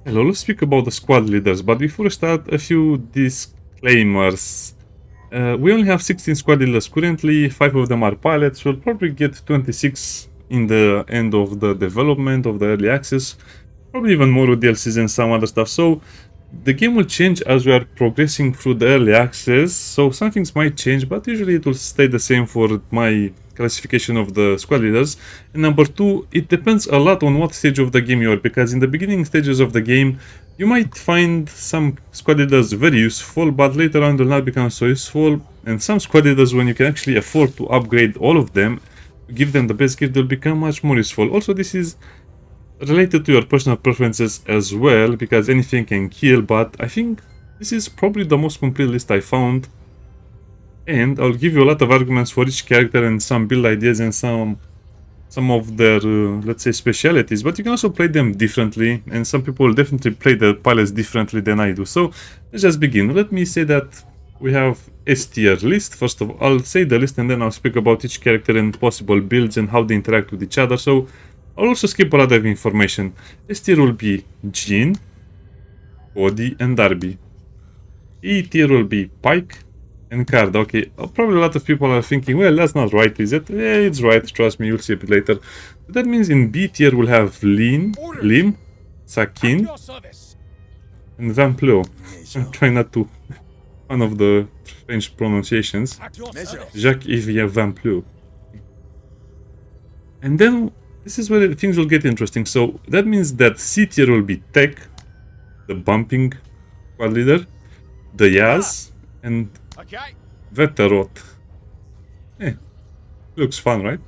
Hello, let's speak about the squad leaders, but before we start, a few disclaimers. We only have 16 squad leaders currently, 5 of them are pilots. We'll probably get 26 in the end of the development of the early access, probably even more with DLCs and some other stuff. So the game will change as we are progressing through the early access, so some things might change, but usually it will stay the same for my classification of the squad leaders. And number two, it depends a lot on what stage of the game you are, because in the beginning stages of the game you might find some squad leaders very useful, but later on they'll not become so useful, and some squad leaders, when you can actually afford to upgrade all of them, give them the best gear, they'll become much more useful. Also, this is related to your personal preferences as well, because anything can kill, but I think this is probably the most complete list I found, and I'll give you a lot of arguments for each character and some build ideas and some of their let's say specialities, but you can also play them differently, and some people will definitely play the pilots differently than I do. So let's just begin. Let me say that we have S tier list. First of all, I'll say the list and then I'll speak about each character and possible builds and how they interact with each other. So I'll also skip a lot of information. S tier will be Jean, Cody, and Darby. E tier will be Pike and Card. Okay, probably a lot of people are thinking, well, that's not right, is it? Yeah, it's right, trust me, you'll see a bit later. But that means in B tier we'll have Lim, Sachin, and Vamplu. I'm trying not to one of the French pronunciations. Jacques, Eevee, Vamplu. And then this is where things will get interesting. So that means that C tier will be Tech, the bumping squad leader, the Yaz, and Wetteroth. Looks fun, right?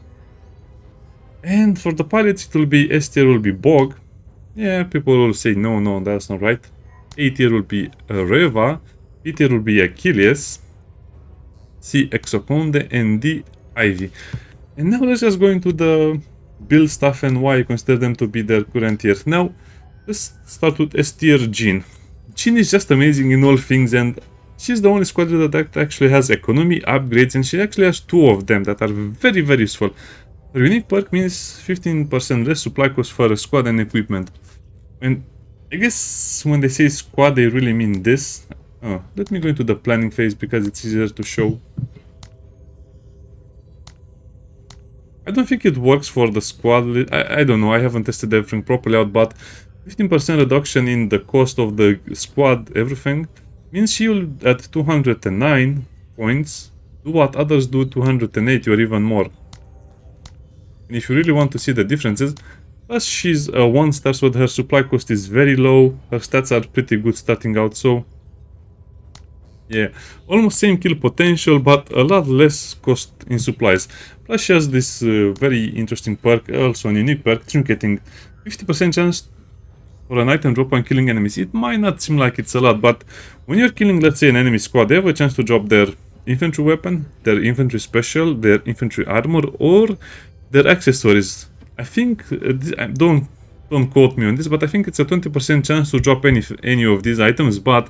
And for the pilots it will be S tier will be Bog. Yeah, people will say no, that's not right. A tier will be Reva, B tier will be Achilles, C Exconde, and D Eevee. And now let's just go into the build stuff and why I consider them to be their current tier. Now, let's start with S tier Jean. Jean is just amazing in all things, and she's the only squad leader that actually has economy upgrades, and she actually has 2 of them that are very, very useful. Her unique perk means 15% less supply cost for a squad and equipment. And I guess when they say squad, they really mean this. Oh, let me go into the planning phase because it's easier to show. I don't think it works for the squad. I don't know, I haven't tested everything properly out, but 15% reduction in the cost of the squad, everything, means she will, at 209 points, do what others do 280 or even more. And if you really want to see the differences, plus she's a 1-star, so her supply cost is very low, her stats are pretty good starting out, so yeah, almost same kill potential, but a lot less cost in supplies. Plus she has this very interesting perk, also a unique perk, Trinketing. 50% chance for an item drop when killing enemies. It might not seem like it's a lot, but when you're killing, let's say, an enemy squad, they have a chance to drop their infantry weapon, their infantry special, their infantry armor, or their accessories. I think, don't quote me on this, but I think it's a 20% chance to drop any of these items, but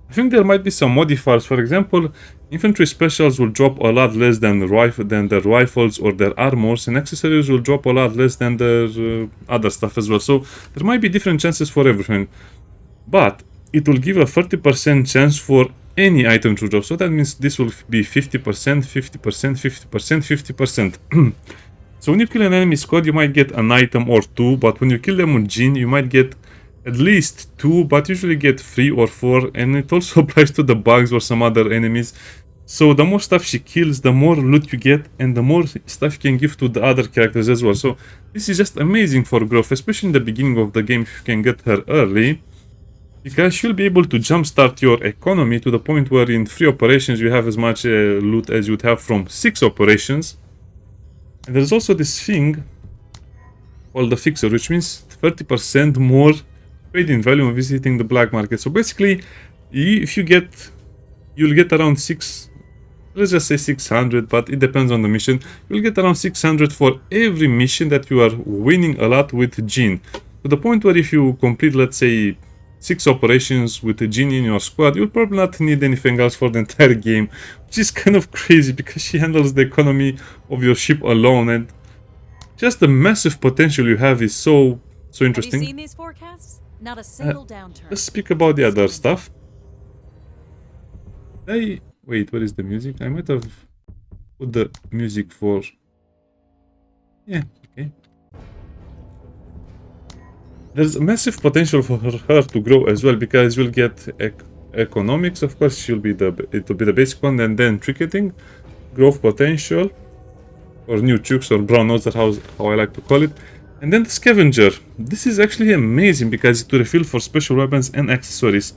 I think there might be some modifiers. For example, infantry specials will drop a lot less than their rifles or their armors, and accessories will drop a lot less than their other stuff as well. So there might be different chances for everything, but it will give a 30% chance for any item to drop. So that means this will be 50%, 50%, 50%, 50%. So when you kill an enemy squad, you might get an item or 2, but when you kill them with Jean, you might get at least 2, but usually get 3 or 4, and it also applies to the bugs or some other enemies. So the more stuff she kills, the more loot you get, and the more stuff you can give to the other characters as well. So this is just amazing for growth, especially in the beginning of the game if you can get her early, because she'll be able to jumpstart your economy to the point where in 3 operations you have as much loot as you'd have from 6 operations. And there's also this thing called the fixer, which means 30% more trade-in value when visiting the black market. So basically, if you'll get around 6, let's just say 600, but it depends on the mission. You'll get around 600 for every mission that you are winning a lot with Jean. To the point where if you complete, let's say, 6 operations with a Jean in your squad, you'll probably not need anything else for the entire game, which is kind of crazy because she handles the economy of your ship alone, and just the massive potential you have is so interesting. Have you seen these forecasts? Not a single downturn. Let's speak about the other stuff. Wait, where is the music? I might have put the music for... Yeah, okay. There's massive potential for her to grow as well, because you'll get economics, of course, it will be the basic one, and then tricketing, growth potential, or new tricks, or brown notes, that's how I like to call it. And then the scavenger. This is actually amazing because it refills for special weapons and accessories.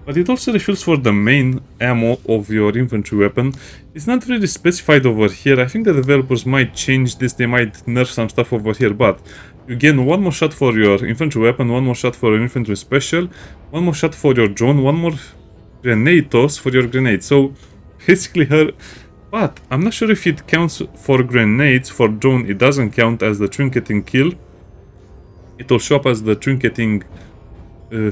But it also refills for the main ammo of your infantry weapon. It's not really specified over here. I think the developers might change this, they might nerf some stuff over here, but you gain one more shot for your infantry weapon, one more shot for your infantry special, one more shot for your drone, one more grenade toss for your grenade. So basically her... But I'm not sure if it counts for grenades. For drone it doesn't count as the trinketing kill. It will show up as the trinketing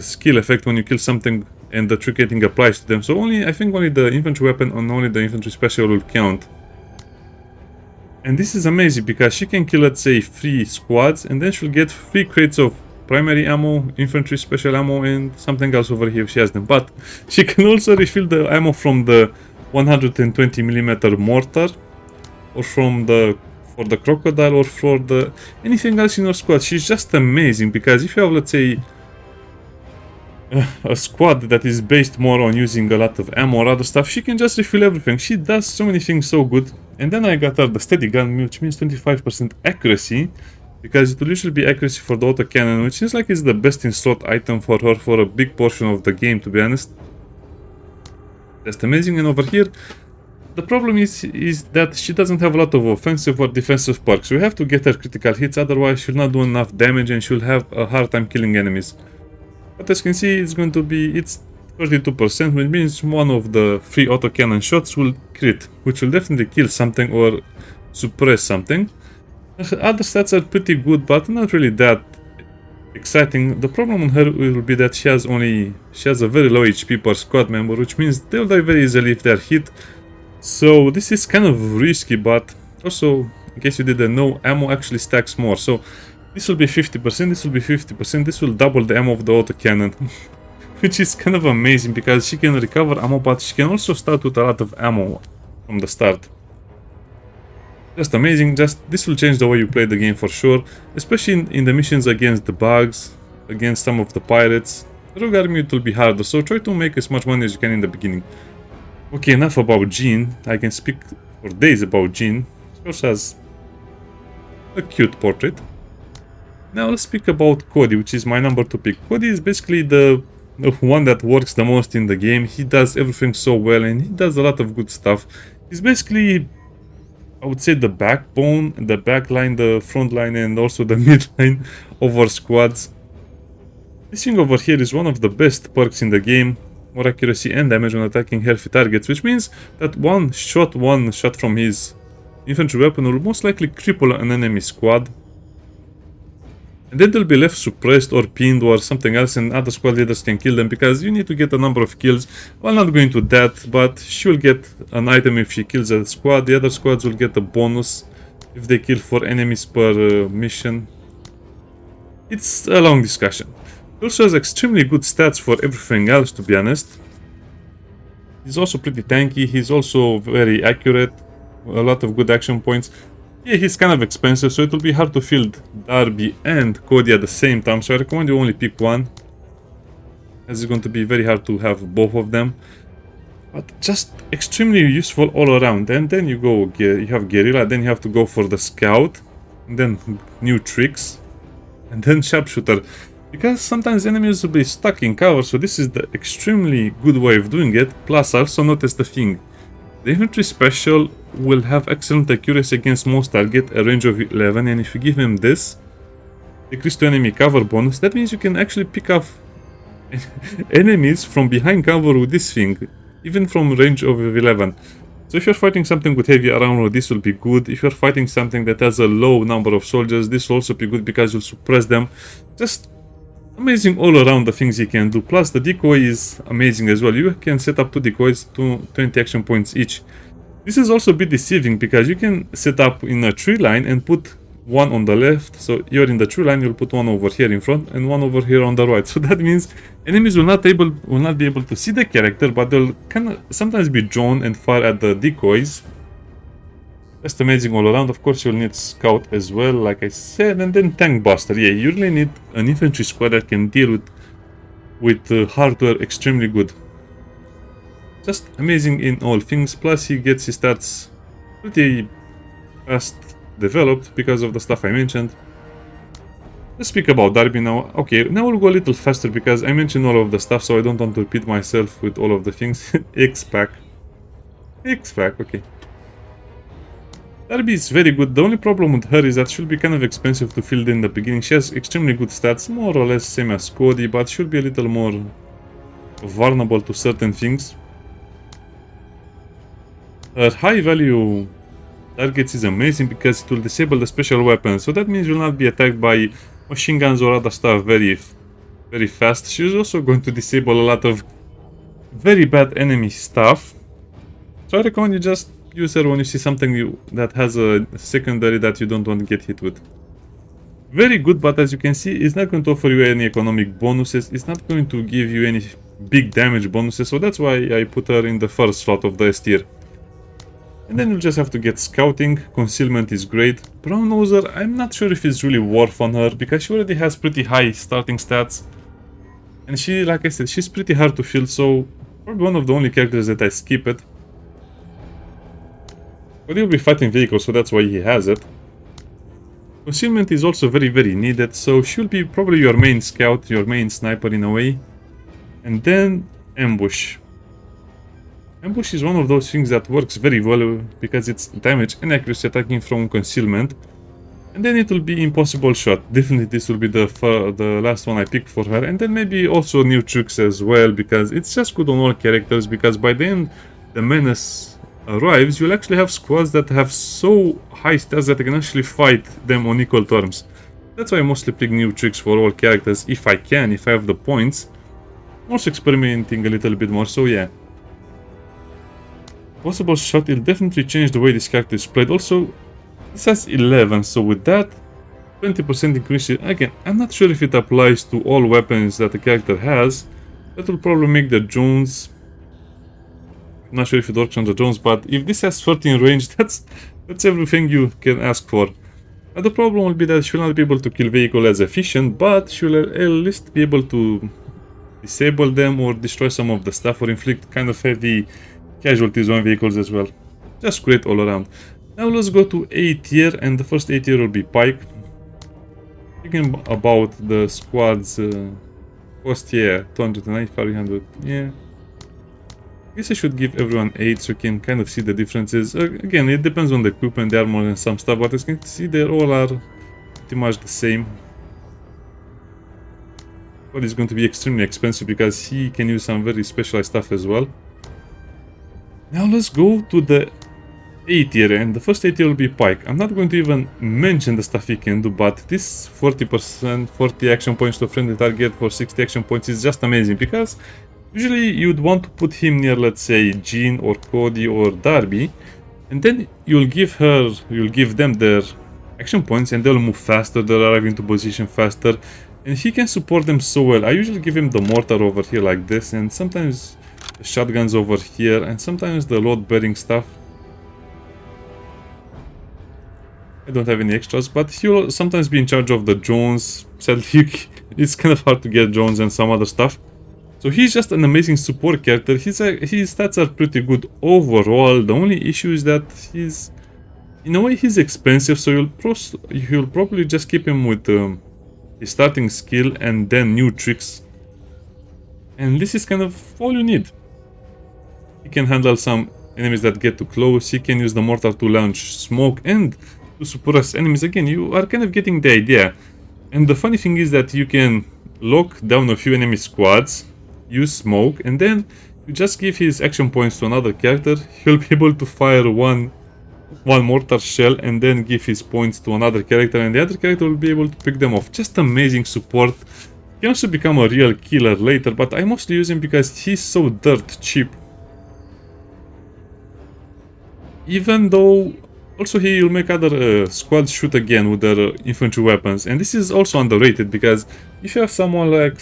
skill effect when you kill something and the trinketing applies to them. So I think only the infantry weapon and only the infantry special will count. And this is amazing because she can kill, let's say, 3 squads, and then she'll get 3 crates of primary ammo, infantry special ammo, and something else over here if she has them. But she can also refill the ammo from the 120mm mortar, or for the crocodile, or for the anything else in your squad. She's just amazing because if you have, let's say, a squad that is based more on using a lot of ammo or other stuff, she can just refill everything. She does so many things so good. And then I got her the steady gun, which means 25% accuracy, because it will usually be accuracy for the autocannon, which seems like it's the best in slot item for her for a big portion of the game, to be honest. Just amazing. And over here, the problem is that she doesn't have a lot of offensive or defensive perks. We have to get her critical hits, otherwise she'll not do enough damage and she'll have a hard time killing enemies. But as you can see, it's 32%, which means one of the 3 autocannon shots will crit, which will definitely kill something or suppress something. Other stats are pretty good, but not really that exciting. The problem on her will be that she has a very low HP per squad member, which means they'll die very easily if they're hit. So this is kind of risky, but also, in case you didn't know, ammo actually stacks more. So this will be 50%, this will be 50%, this will double the ammo of the autocannon. Which is kind of amazing because she can recover ammo, but she can also start with a lot of ammo from the start. Just amazing. This will change the way you play the game for sure, especially in the missions against the bugs, against some of the pirates. Rogue army it will be harder, so try to make as much money as you can in the beginning. Okay, enough about Jean. I can speak for days about Jean. She also has a cute portrait. Now let's speak about Cody, which is my number 2 pick. Cody is basically the one that works the most in the game. He does everything so well and he does a lot of good stuff. He's basically, I would say, the backbone, the back line, the front line, and also the mid line of our squads. This thing over here is one of the best perks in the game. More accuracy and damage when attacking healthy targets, which means that one shot from his infantry weapon will most likely cripple an enemy squad. And then they'll be left suppressed or pinned or something else, and other squad leaders can kill them because you need to get a number of kills. Well, not going to that, but she will get an item if she kills a squad. The other squads will get a bonus if they kill 4 enemies per mission. It's a long discussion. He also has extremely good stats for everything else, to be honest. He's also pretty tanky, he's also very accurate, a lot of good action points. Yeah, he's kind of expensive, so it will be hard to field Darby and Cody at the same time, so I recommend you only pick one, as it's going to be very hard to have both of them. But just extremely useful all around. And then you have Guerrilla, then you have to go for the Scout, and then new tricks, and then Sharpshooter. Because sometimes enemies will be stuck in cover, so this is the extremely good way of doing it. Plus, I also noticed the thing. The infantry special will have excellent accuracy against most target, a range of 11, and if you give him this, decrease to enemy cover bonus, that means you can actually pick off enemies from behind cover with this thing, even from range of 11. So if you're fighting something with heavy armor, this will be good. If you're fighting something that has a low number of soldiers, this will also be good because you'll suppress them. Just amazing all around the things you can do. Plus the decoy is amazing as well. You can set up 2 decoys to 20 action points each. This is also a bit deceiving because you can set up in a tree line and put one on the left, so you're in the true line, you'll put one over here in front and one over here on the right. So that means enemies will not be able to see the character, but they'll kind of sometimes be drawn and fire at the decoys. Just amazing all around. Of course, you'll need scout as well, like I said, and then tank buster. Yeah, you really need an infantry squad that can deal with hardware extremely good. Just amazing in all things. Plus, he gets his stats pretty fast developed because of the stuff I mentioned. Let's speak about Darby now. Okay, now we'll go a little faster because I mentioned all of the stuff, so I don't want to repeat myself with all of the things. X-Pack, okay. Darby is very good. The only problem with her is that she'll be kind of expensive to field in the beginning. She has extremely good stats, more or less same as Cody, but she'll be a little more vulnerable to certain things. Her high value targets is amazing because it will disable the special weapons, so that means you'll not be attacked by machine guns or other stuff very fast. She's also going to disable a lot of very bad enemy stuff, so I recommend you just use her when you see something that has a secondary that you don't want to get hit with. Very good, but as you can see, it's not going to offer you any economic bonuses, it's not going to give you any big damage bonuses, so that's why I put her in the first slot of the S tier. And then you just have to get scouting. Concealment is great. Brown Noser, I'm not sure if it's really worth on her because she already has pretty high starting stats. And she, like I said, she's pretty hard to field, so probably one of the only characters that I skip it. But he'll be fighting vehicles, so that's why he has it. Concealment is also very needed, so she'll be probably your main scout, your main sniper in a way. And then Ambush. Ambush is one of those things that works very well because it's damage and accuracy attacking from concealment. And then it will be impossible shot. Definitely this will be the last one I picked for her. And then maybe also new tricks as well, because it's just good on all characters, because by the end the menace arrives, you'll actually have squads that have so high stats that I can actually fight them on equal terms. That's why I mostly pick new tricks for all characters if I can, if I have the points. I'm also experimenting a little bit more, so yeah. Possible shot, it'll definitely change the way this character is played. Also, this has 11, so with that 20% increase, again, I'm not sure if it applies to all weapons that the character has. That will probably make the drones. I'm not sure if it works on the drones, but if this has 13 range, that's everything you can ask for. But the problem will be that she'll not be able to kill vehicles as efficient, but she'll at least be able to disable them or destroy some of the stuff or inflict kind of heavy casualties on vehicles as well. Just great all around. Now let's go to A tier, and the first A tier will be Pike. Thinking about the squad's cost, yeah, 290, 500, yeah. I guess I should give everyone 8 so you can kind of see the differences. Again, it depends on the equipment, the armor and some stuff, but as you can see they all are pretty much the same. But it's going to be extremely expensive because he can use some very specialized stuff as well. Now let's go to the A tier, and the first A tier will be Pike. I'm not going to even mention the stuff he can do, but this 40%, 40 action points to a friendly target for 60 action points is just amazing, because usually you'd want to put him near, let's say, Jean or Cody or Darby, and then you'll give them their action points and they'll move faster, they'll arrive into position faster, and he can support them so well. I usually give him the mortar over here like this, and sometimes the shotguns over here, and sometimes the load-bearing stuff. I don't have any extras, but he'll sometimes be in charge of the drones. Sadly, it's kind of hard to get drones and some other stuff. So he's just an amazing support character. His stats are pretty good overall. The only issue is that in a way, he's expensive, so you'll probably just keep him with his starting skill and then new tricks. And this is kind of all you need. He can handle some enemies that get too close. He can use the mortar to launch smoke and to suppress enemies. Again, you are kind of getting the idea. And the funny thing is that you can lock down a few enemy squads, use smoke, and then you just give his action points to another character. He'll be able to fire one mortar shell and then give his points to another character, and the other character will be able to pick them off. Just amazing support. He can also become a real killer later, but I mostly use him because he's so dirt cheap. Even though Also, he will make other squads shoot again with their infantry weapons, and this is also underrated because if you have someone like,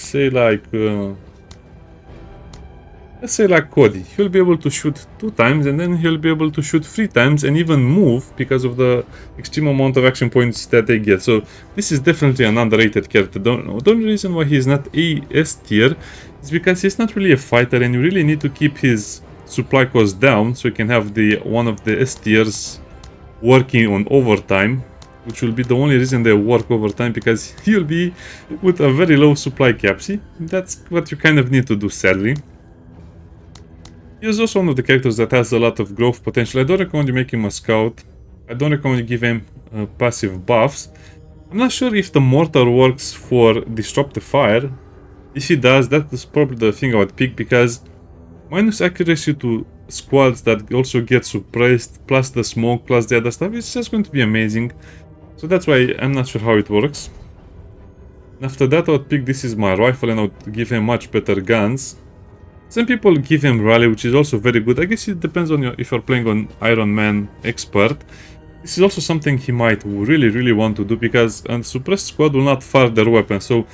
let's say like Cody, he'll be able to shoot 2 times and then he'll be able to shoot 3 times and even move because of the extreme amount of action points that they get. So this is definitely an underrated character. The only reason why he's not a S tier is because he's not really a fighter and you really need to keep his supply cost down so you can have one of the S tiers working on overtime, which will be the only reason they work overtime, because he'll be with a very low supply cap. See, that's what you kind of need to do, sadly. He is also one of the characters that has a lot of growth potential. I don't recommend you make him a scout. I don't recommend you give him passive buffs. I'm not sure if the mortar works for disrupt the fire. If he does, that is probably the thing I would pick, because minus accuracy to squads that also get suppressed, plus the smoke, plus the other stuff, it's just going to be amazing. So that's why I'm not sure how it works. And after that, I would pick this is my rifle and I would give him much better guns. Some people give him rally, which is also very good. I guess it depends on if you're playing on Iron Man expert. This is also something he might really want to do, because a suppressed squad will not fire their weapon. So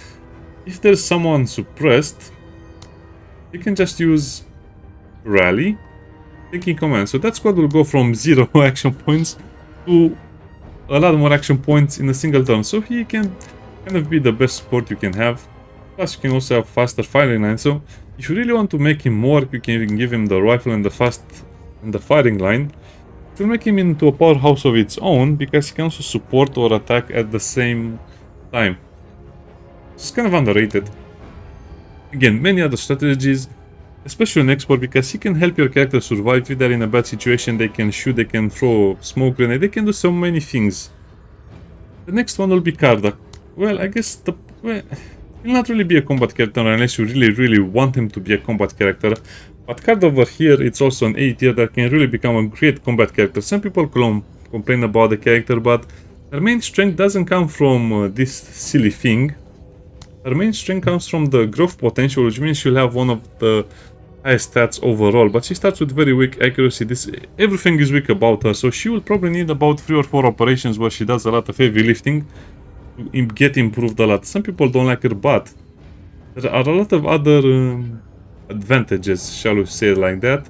if there's someone suppressed, you can just use rally, taking command. So that squad will go from 0 action points to a lot more action points in a single turn. So he can kind of be the best support you can have. Plus you can also have faster firing line. So if you really want to make him work, you can even give him the rifle and the firing line. It will make him into a powerhouse of its own, because he can also support or attack at the same time. It's kind of underrated. Again, many other strategies, especially on export, because he can help your character survive. If they're in a bad situation, they can shoot, they can throw smoke grenade, they can do so many things. The next one will be Karda. Well, I guess he'll not really be a combat character unless you really want him to be a combat character. But Karda over here, it's also an A tier that can really become a great combat character. Some people complain about the character, but her main strength doesn't come from this silly thing. Her main strength comes from the growth potential, which means she'll have one of the highest stats overall. But she starts with very weak accuracy. Everything is weak about her, so she will probably need about 3 or 4 operations where she does a lot of heavy lifting to get improved a lot. Some people don't like her, but there are a lot of other advantages, shall we say it like that.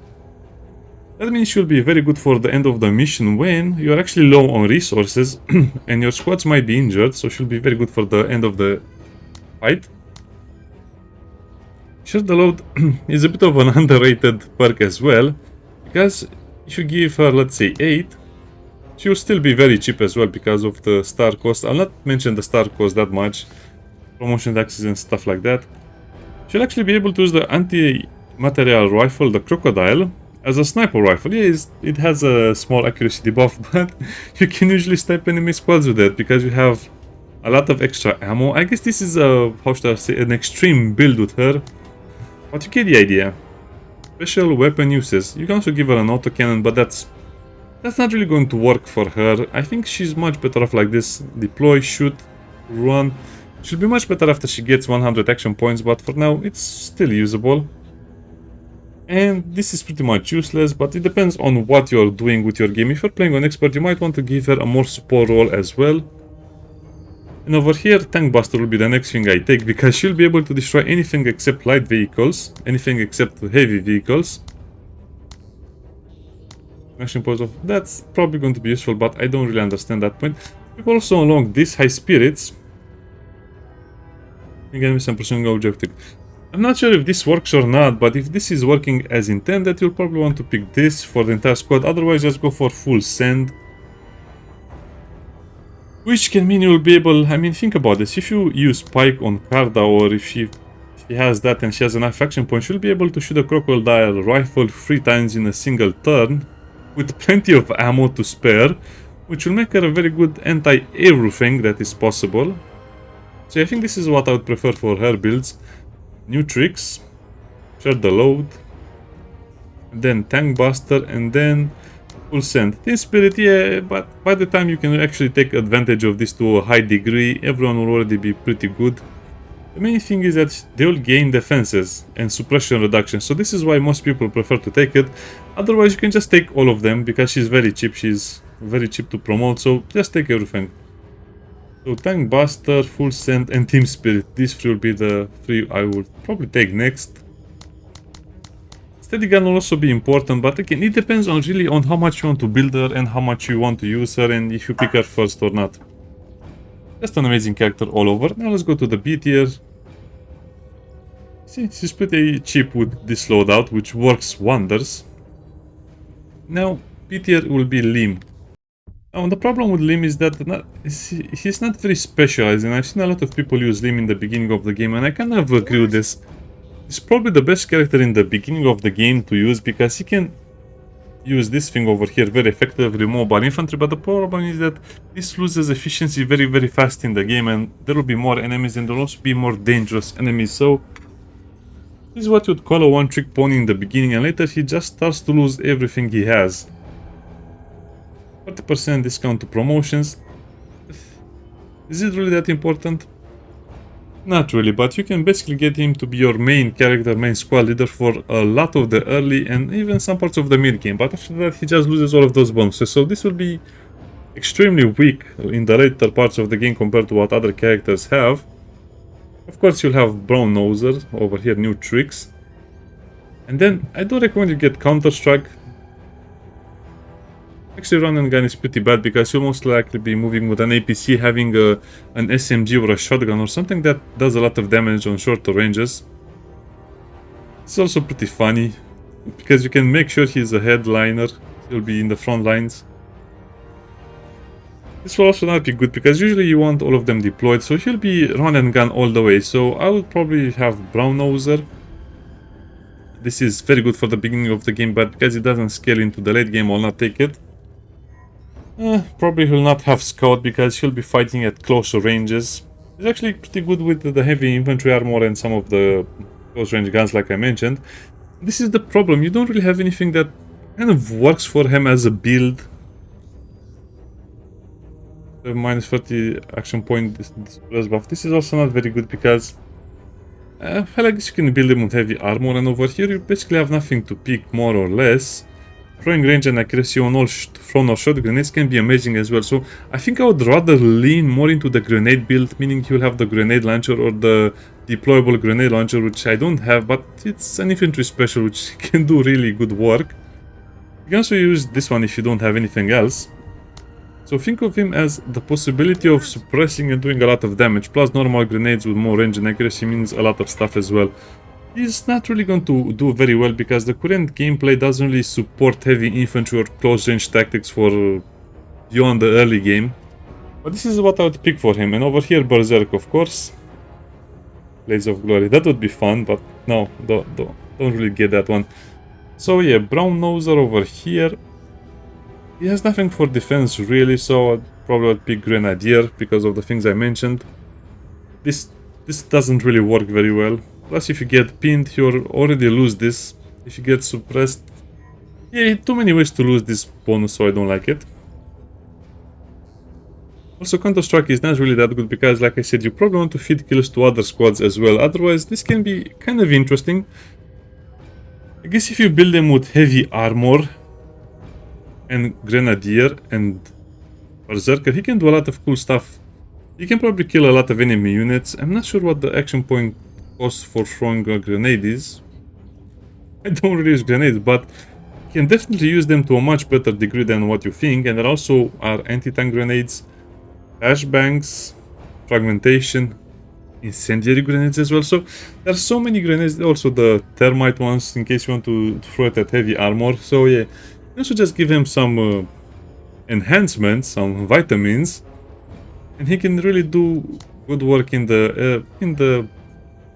That means she'll be very good for the end of the mission when you're actually low on resources and your squads might be injured, so she'll be very good for the end of the fight. Share the load is a bit of an underrated perk as well, because if you give her, let's say, 8, she will still be very cheap as well because of the star cost. I'll not mention the star cost that much, promotion taxes and stuff like that. She'll actually be able to use the anti-material rifle, the crocodile, as a sniper rifle. Yeah, it has a small accuracy debuff, but you can usually snipe enemy squads with it because you have a lot of extra ammo. I guess this is how should I say, an extreme build with her, but you get the idea. Special weapon uses. You can also give her an autocannon, but that's not really going to work for her. I think she's much better off like this. Deploy, shoot, run. She'll be much better after she gets 100 action points, but for now it's still usable. And this is pretty much useless, but it depends on what you're doing with your game. If you're playing on expert, you might want to give her a more support role as well. And over here, Tank Buster will be the next thing I take, because she'll be able to destroy anything except light vehicles, anything except heavy vehicles. Action points of that's probably going to be useful, but I don't really understand that point. People also unlock these high spirits. Again, with some pursuing objective. I'm not sure if this works or not, but if this is working as intended, you'll probably want to pick this for the entire squad. Otherwise, just go for full send. Which can mean you'll be able, I mean, think about this. If you use Pike on Karda, or if she has that and she has enough action points, she'll be able to shoot a crocodile rifle 3 times in a single turn, with plenty of ammo to spare, which will make her a very good anti-everything that is possible. So I think this is what I would prefer for her builds. New tricks, share the load, then Tank Buster, and then full send. Team Spirit, yeah, but by the time you can actually take advantage of this to a high degree, everyone will already be pretty good. The main thing is that they will gain defenses and suppression reduction, so this is why most people prefer to take it. Otherwise, you can just take all of them, because she's very cheap, she's very cheap to promote, so just take everything. So Tank Buster, Full Send, and Team Spirit. These three will be the three I would probably take next. Steady Gun will also be important, but again, it depends on really on how much you want to build her and how much you want to use her and if you pick her first or not. Just an amazing character all over. Now let's go to the B tier. See, she's pretty cheap with this loadout, which works wonders. Now, B tier will be Lim. Now, the problem with Lim is that he's not very specialized, and I've seen a lot of people use Lim in the beginning of the game, and I kind of agree with this. He's probably the best character in the beginning of the game to use, because he can use this thing over here very effectively, mobile infantry, but the problem is that this loses efficiency very, very fast in the game, and there will be more enemies, and there will also be more dangerous enemies, so this is what you'd call a one-trick pony in the beginning, and later he just starts to lose everything he has. 40% discount to promotions. Is it really that important? Not really, but you can basically get him to be your main character, main squad leader for a lot of the early and even some parts of the mid game, but after that he just loses all of those bonuses, so this will be extremely weak in the later parts of the game compared to what other characters have. Of course you'll have Brown Noser over here, new tricks. And then I do recommend you get Counter Strike. Actually, Run and Gun is pretty bad because you'll most likely be moving with an APC, having an SMG or a shotgun or something that does a lot of damage on shorter ranges. It's also pretty funny because you can make sure he's a headliner, he'll be in the front lines. This will also not be good because usually you want all of them deployed, so he'll be Run and Gun all the way. So I would probably have Brown Noser. This is very good for the beginning of the game, but because it doesn't scale into the late game, I'll not take it. Probably he'll not have Scout because he'll be fighting at closer ranges. He's actually pretty good with the heavy infantry armor and some of the close range guns like I mentioned. This is the problem, you don't really have anything that kind of works for him as a build. The minus 30 action point plus buff. This is also not very good because I guess you can build him with heavy armor, and over here you basically have nothing to pick more or less. Throwing range and accuracy on all thrown or shot grenades can be amazing as well, so I think I would rather lean more into the grenade build, meaning you'll have the grenade launcher or the deployable grenade launcher, which I don't have, but it's an infantry special which can do really good work. You can also use this one if you don't have anything else. So think of him as the possibility of suppressing and doing a lot of damage, plus normal grenades with more range and accuracy means a lot of stuff as well. He's not really going to do very well because the current gameplay doesn't really support heavy infantry or close range tactics for beyond the early game. But this is what I would pick for him. And over here, Berserk, of course. Blaze of Glory. That would be fun, but no, don't really get that one. So yeah, Brown Noser over here. He has nothing for defense really, so I'd probably pick Grenadier because of the things I mentioned. This doesn't really work very well. Plus, if you get pinned, you already lose this. If you get suppressed... Yeah, too many ways to lose this bonus, so I don't like it. Also, Counter-Strike is not really that good because, like I said, you probably want to feed kills to other squads as well. Otherwise, this can be kind of interesting. I guess if you build them with heavy armor and Grenadier and Berserker, he can do a lot of cool stuff. He can probably kill a lot of enemy units. I'm not sure what the action point cost for throwing a grenade is. I don't really use grenades, but you can definitely use them to a much better degree than what you think. And there also are anti-tank grenades, flashbangs, fragmentation, incendiary grenades as well. So there are so many grenades. Also the thermite ones in case you want to throw it at heavy armor. So yeah, you also just give him some enhancements, some vitamins, and he can really do good work in the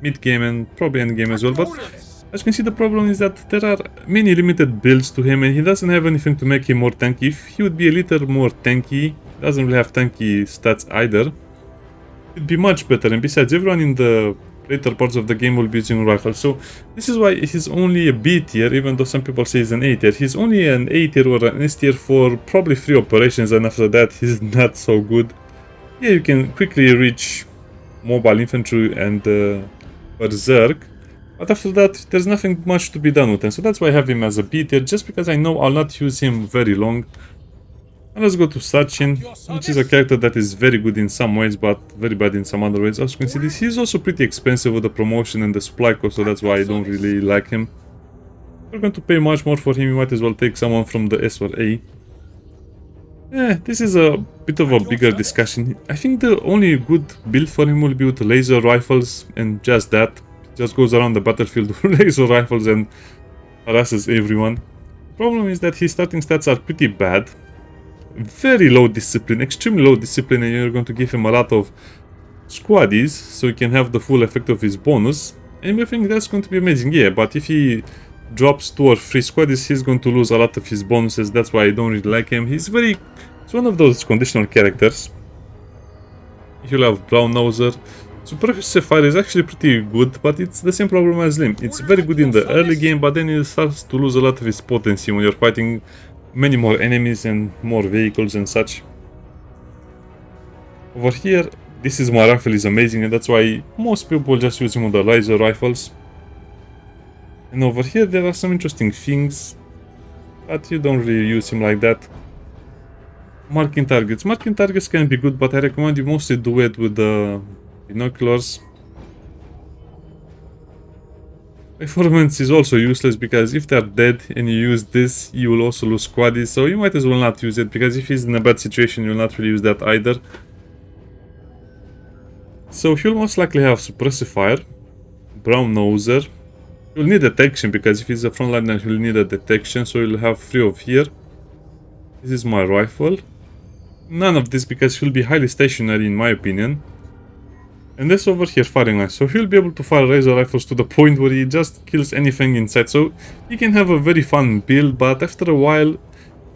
mid game and probably end game as well. But as you can see, the problem is that there are many limited builds to him and he doesn't have anything to make him more tanky. If he would be a little more tanky, doesn't really have tanky stats either, it'd be much better. And besides, everyone in the later parts of the game will be using rifles, so this is why he's only a B tier, even though some people say he's an A tier. He's only an A tier or an S tier for probably 3 operations, and after that he's not so good. Yeah, you can quickly reach mobile infantry and Berserk, but after that there's nothing much to be done with him, so that's why I have him as a B tier, just because I know I'll not use him very long. And let's go to Sachin, which is a character that is very good in some ways, but very bad in some other ways. As you can see, this he's also pretty expensive with the promotion and the supply cost, so that's why I don't really like him. If we're going to pay much more for him, you might as well take someone from the S or A. This is a bit of a bigger discussion. I think the only good build for him will be with laser rifles, and just that. Just goes around the battlefield with laser rifles and harasses everyone. The problem is that his starting stats are pretty bad. Very low discipline, extremely low discipline, and you're going to give him a lot of squaddies so he can have the full effect of his bonus. And I think that's going to be amazing, yeah, but if he drops 2 or 3 squaddies, he's going to lose a lot of his bonuses. That's why I don't really like him. He's one of those conditional characters. You'll have Brown Noser. Superficial Fire is actually pretty good, but it's the same problem as Limb. It's very good in the early game, but then it starts to lose a lot of its potency when you're fighting many more enemies and more vehicles and such. Over here, this is my rifle is amazing, and that's why most people just use him with the laser rifles. And over here there are some interesting things, but you don't really use him like that. Marking targets. Marking targets can be good, but I recommend you mostly do it with the binoculars. Performance is also useless, because if they're dead and you use this, you will also lose squaddies, so you might as well not use it, because if he's in a bad situation, you'll not really use that either. So he'll most likely have Suppressive Fire, Brown Noser. You'll need detection, because if he's a frontliner, he'll need a detection, so you'll have 3 of here. This is my rifle. None of this, because he'll be highly stationary in my opinion. And this over here, firing line. So he'll be able to fire laser rifles to the point where he just kills anything inside. So he can have a very fun build, but after a while, you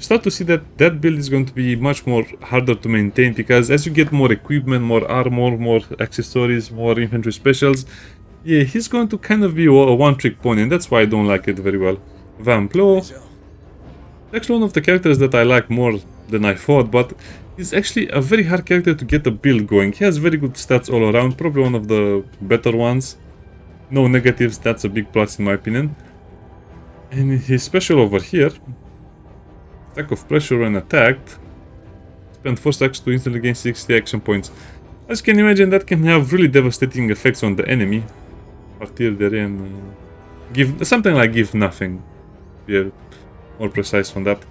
start to see that that build is going to be much more harder to maintain, because as you get more equipment, more armor, more accessories, more infantry specials, yeah, he's going to kind of be a one-trick pony, and that's why I don't like it very well. Vamplu. Actually one of the characters that I like more than I thought, but he's actually a very hard character to get a build going. He has very good stats all around, probably one of the better ones. No negatives, that's a big plus in my opinion. And his special over here, attack of pressure when attacked, spend 4 stacks to instantly gain 60 action points. As you can imagine, that can have really devastating effects on the enemy. Give something like give nothing. Yeah, more precise on that.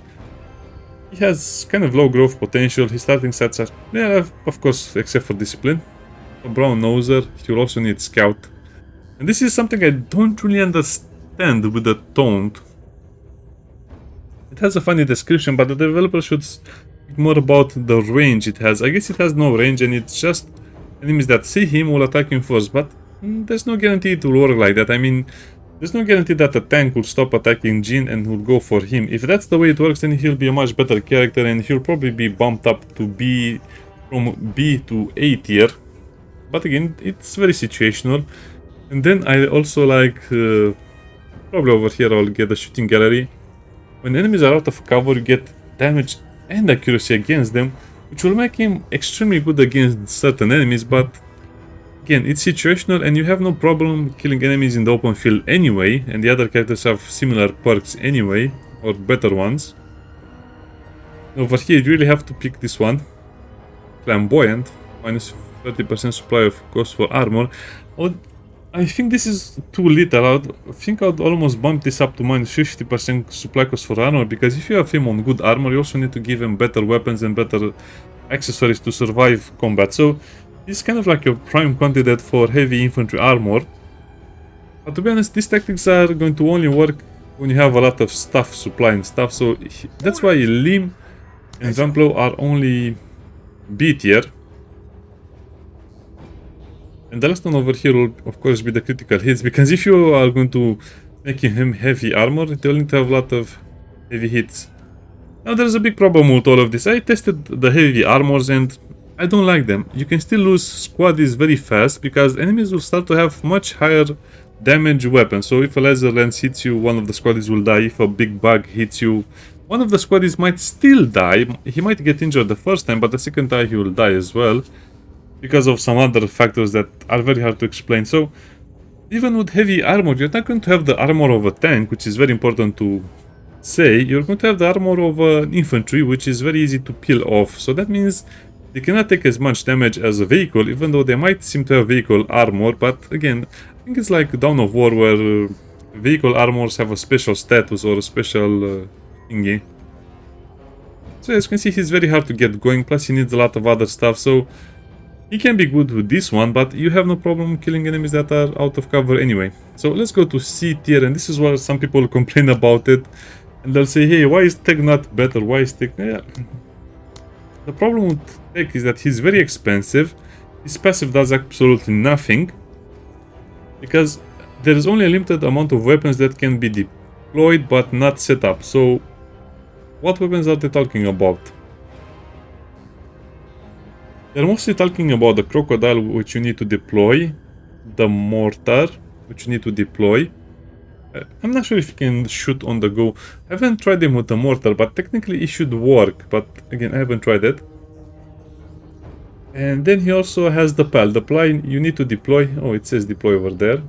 He has kind of low growth potential. His starting stats are, yeah, of course, except for discipline. A Brown Noser, he'll also need Scout. And this is something I don't really understand with the Taunt. It has a funny description, but the developer should speak more about the range it has. I guess it has no range, and it's just enemies that see him will attack him first, but there's no guarantee it will work like that. I mean, there's no guarantee that a tank will stop attacking Jin and will go for him. If that's the way it works, then he'll be a much better character, and he'll probably be bumped up to B, from B to A tier. But again, it's very situational. And then I also like, probably over here I'll get the shooting gallery. When enemies are out of cover, you get damage and accuracy against them, which will make him extremely good against certain enemies, but again, it's situational, and you have no problem killing enemies in the open field anyway, and the other characters have similar perks anyway, or better ones. Over here, you really have to pick this one. Flamboyant, minus 30% supply of cost for armor. I think this is too little. I think I'd almost bump this up to minus 50% supply cost for armor, because if you have him on good armor, you also need to give him better weapons and better accessories to survive combat. So it's kind of like your prime candidate for heavy infantry armor. But to be honest, these tactics are going to only work when you have a lot of stuff, supply and stuff. So that's why Lim and Vamplu are only B tier. And the last one over here will of course be the critical hits, because if you are going to make him heavy armor, they'll need to have a lot of heavy hits. Now there's a big problem with all of this. I tested the heavy armors and I don't like them. You can still lose squaddies very fast, because enemies will start to have much higher damage weapons. So if a laser lance hits you, one of the squaddies will die. If a big bug hits you, one of the squaddies might still die. He might get injured the first time, but the second time he will die as well, because of some other factors that are very hard to explain. So even with heavy armor, you're not going to have the armor of a tank, which is very important to say, you're going to have the armor of infantry, which is very easy to peel off. So that means they cannot take as much damage as a vehicle, even though they might seem to have vehicle armor. But again, I think it's like Dawn of War, where vehicle armors have a special status or a special thingy. So as you can see, he's very hard to get going, plus he needs a lot of other stuff, so he can be good with this one, but you have no problem killing enemies that are out of cover anyway. So let's go to C tier, and this is where some people complain about it, and they'll say, hey, why is Tech not better, why is Tech... Yeah. The problem with Tech is that he's very expensive, his passive does absolutely nothing, because there is only a limited amount of weapons that can be deployed but not set up. So what weapons are they talking about? They're mostly talking about the crocodile, which you need to deploy, the mortar, which you need to deploy. I'm not sure if you can shoot on the go. I haven't tried them with the mortar, but technically it should work. But again, I haven't tried it. And then he also has the pal. The pal you need to deploy. Oh, it says deploy over there.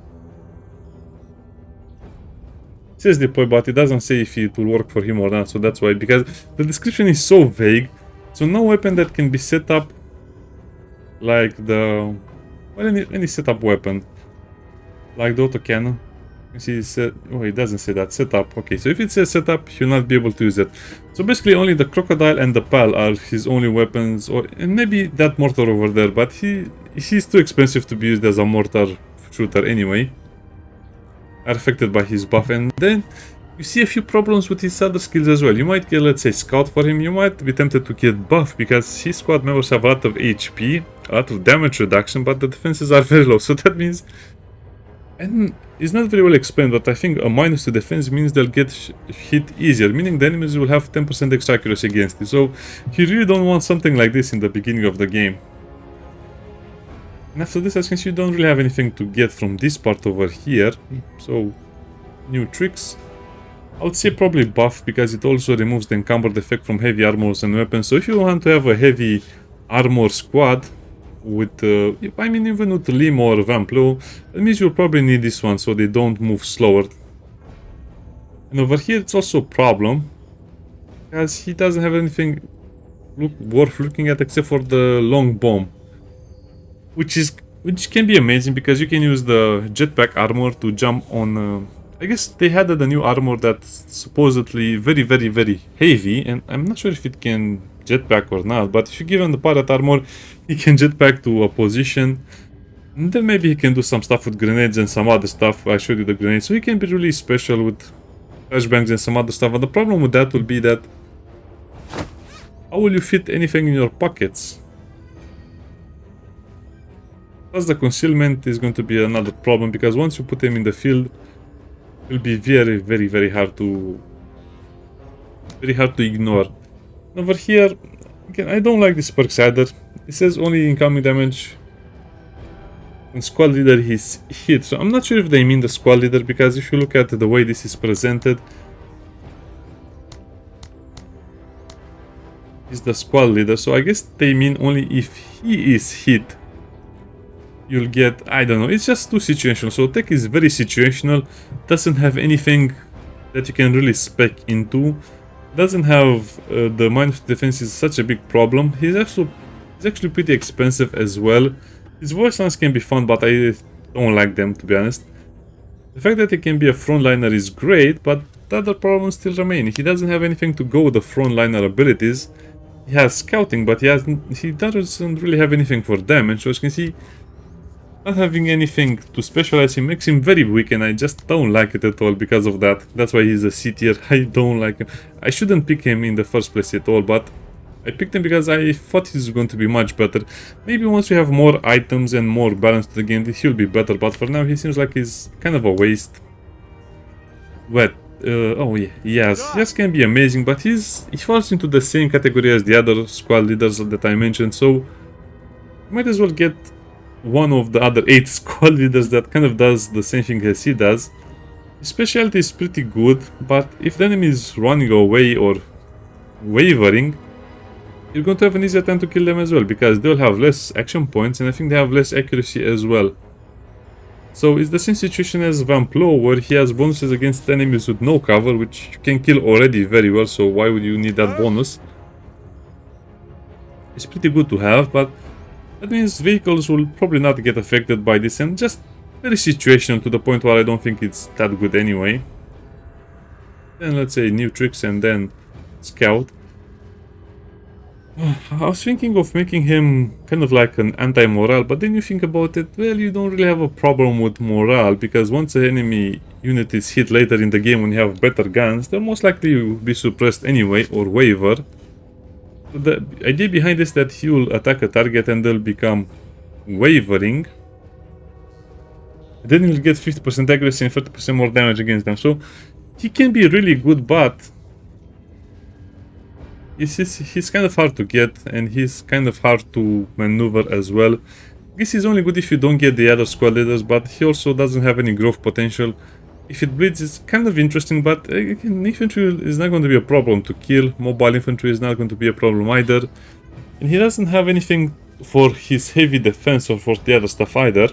It says deploy, but it doesn't say if it will work for him or not. So that's why, because the description is so vague. So no weapon that can be set up like the... Well, any setup weapon. Like the autocannon. You see, it said, oh, it doesn't say that. Setup. Okay, so if it says setup, you'll not be able to use it. So basically only the crocodile and the pal are his only weapons. And maybe that mortar over there, but he's too expensive to be used as a mortar shooter anyway. Are affected by his buff. And then you see a few problems with his other skills as well. You might get, let's say, scout for him. You might be tempted to get buff because his squad members have a lot of HP, a lot of damage reduction, but the defenses are very low. So that means, and it's not very well explained, but I think a minus to defense means they'll get hit easier, meaning the enemies will have 10% extra accuracy against you. So you really don't want something like this in the beginning of the game. And after this, as you can see, you don't really have anything to get from this part over here. So, new tricks. I would say probably buff, because it also removes the encumbered effect from heavy armors and weapons. So if you want to have a heavy armor squad with, I mean, even with Lim or Vamplu, that means you'll probably need this one so they don't move slower. And over here, it's also a problem, because he doesn't have anything worth looking at except for the long bomb. Which can be amazing, because you can use the jetpack armor to jump on... I guess they had the new armor that's supposedly very, very, very heavy, and I'm not sure if it can jetpack or not, but if you give him the pirate armor, he can jetpack to a position, and then maybe he can do some stuff with grenades and some other stuff. I showed you the grenades, so he can be really special with flashbangs and some other stuff. And the problem with that will be that, how will you fit anything in your pockets? Plus the concealment is going to be another problem, because once you put him in the field, it will be very, very, very hard to ignore. Over here, again, I don't like this perks either. It says only incoming damage when squad leader is hit. So I'm not sure if they mean the squad leader, because if you look at the way this is presented, is the squad leader. So I guess they mean only if he is hit, you'll get, I don't know, it's just too situational. So Tech is very situational, doesn't have anything that you can really spec into, doesn't have the minus defense is such a big problem. He's actually pretty expensive as well. His voice lines can be fun, but I don't like them, to be honest. The fact that he can be a frontliner is great, but the other problems still remain. He doesn't have anything to go with the frontliner abilities. He has scouting, but he doesn't really have anything for damage. So as you can see, not having anything to specialize him makes him very weak, and I just don't like it at all because of that. That's why he's a C tier. I don't like him. I shouldn't pick him in the first place at all, but I picked him because I thought he's going to be much better. Maybe once we have more items and more balance to the game, he'll be better, but for now he seems like he's kind of a waste. Oh yeah, yes, can be amazing, but he falls into the same category as the other squad leaders that I mentioned, so might as well get one of the other 8 squad leaders that kind of does the same thing as he does. His specialty is pretty good, but if the enemy is running away or wavering, you're going to have an easier time to kill them as well, because they'll have less action points, and I think they have less accuracy as well. So it's the same situation as Vamplu, where he has bonuses against enemies with no cover, which you can kill already very well, so why would you need that bonus? It's pretty good to have, but that means vehicles will probably not get affected by this, and just very situational to the point where I don't think it's that good anyway. Then let's say new tricks and then scout. I was thinking of making him kind of like an anti-morale, but then you think about it, well, you don't really have a problem with morale, because once an enemy unit is hit later in the game when you have better guns, they'll most likely be suppressed anyway or waver. The idea behind this is that he will attack a target and they'll become wavering. Then he'll get 50% accuracy and 30% more damage against them, so he can be really good, but he's kind of hard to get, and he's kind of hard to maneuver as well. I guess he's only good if you don't get the other squad leaders, but he also doesn't have any growth potential. If it bleeds, it's kind of interesting, but again, infantry is not going to be a problem to kill. Mobile infantry is not going to be a problem either. And he doesn't have anything for his heavy defense or for the other stuff either.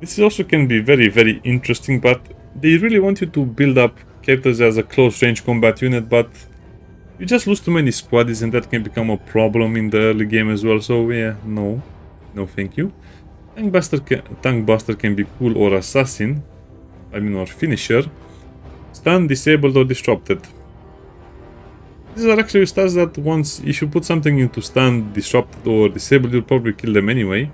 This also can be very, very interesting, but they really want you to build up characters as a close range combat unit, but you just lose too many squaddies and that can become a problem in the early game as well, so yeah, no thank you. Tank Buster can be cool, or Assassin, or Finisher. Stun, Disabled or Disrupted. These are actually stats that once, if you put something into Stun, Disrupted or Disabled, you'll probably kill them anyway.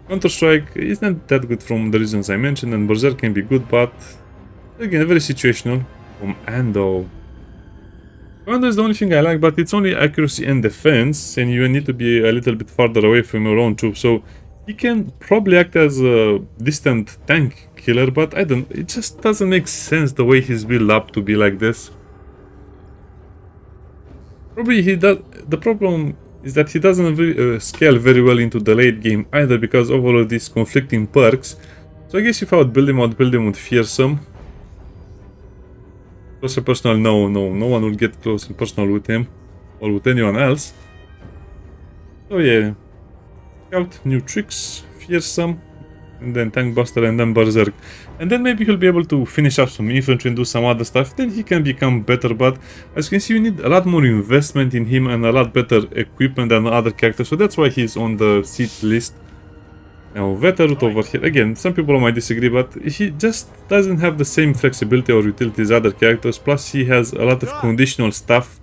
Counter-Strike is not that good from the reasons I mentioned, and Berserk can be good, but again, very situational. From Ando. Ando is the only thing I like, but it's only accuracy and defense, and you need to be a little bit farther away from your own troops, so he can probably act as a distant tank killer, but it just doesn't make sense the way he's built up to be like this. Probably the problem is that he doesn't scale very well into the late game either because of all of these conflicting perks. So I guess if I would build him, I would build him with Fearsome. Close and personal, no one will get close and personal with him or with anyone else. So yeah, Scout, new tricks, Fearsome, and then Tank Buster, and then Berserk. And then maybe he'll be able to finish up some infantry and do some other stuff, then he can become better, but as you can see, you need a lot more investment in him and a lot better equipment than other characters, so that's why he's on the seat list. Now, Wetteroth over here, again, some people might disagree, but he just doesn't have the same flexibility or utility as other characters, plus he has a lot of conditional stuff,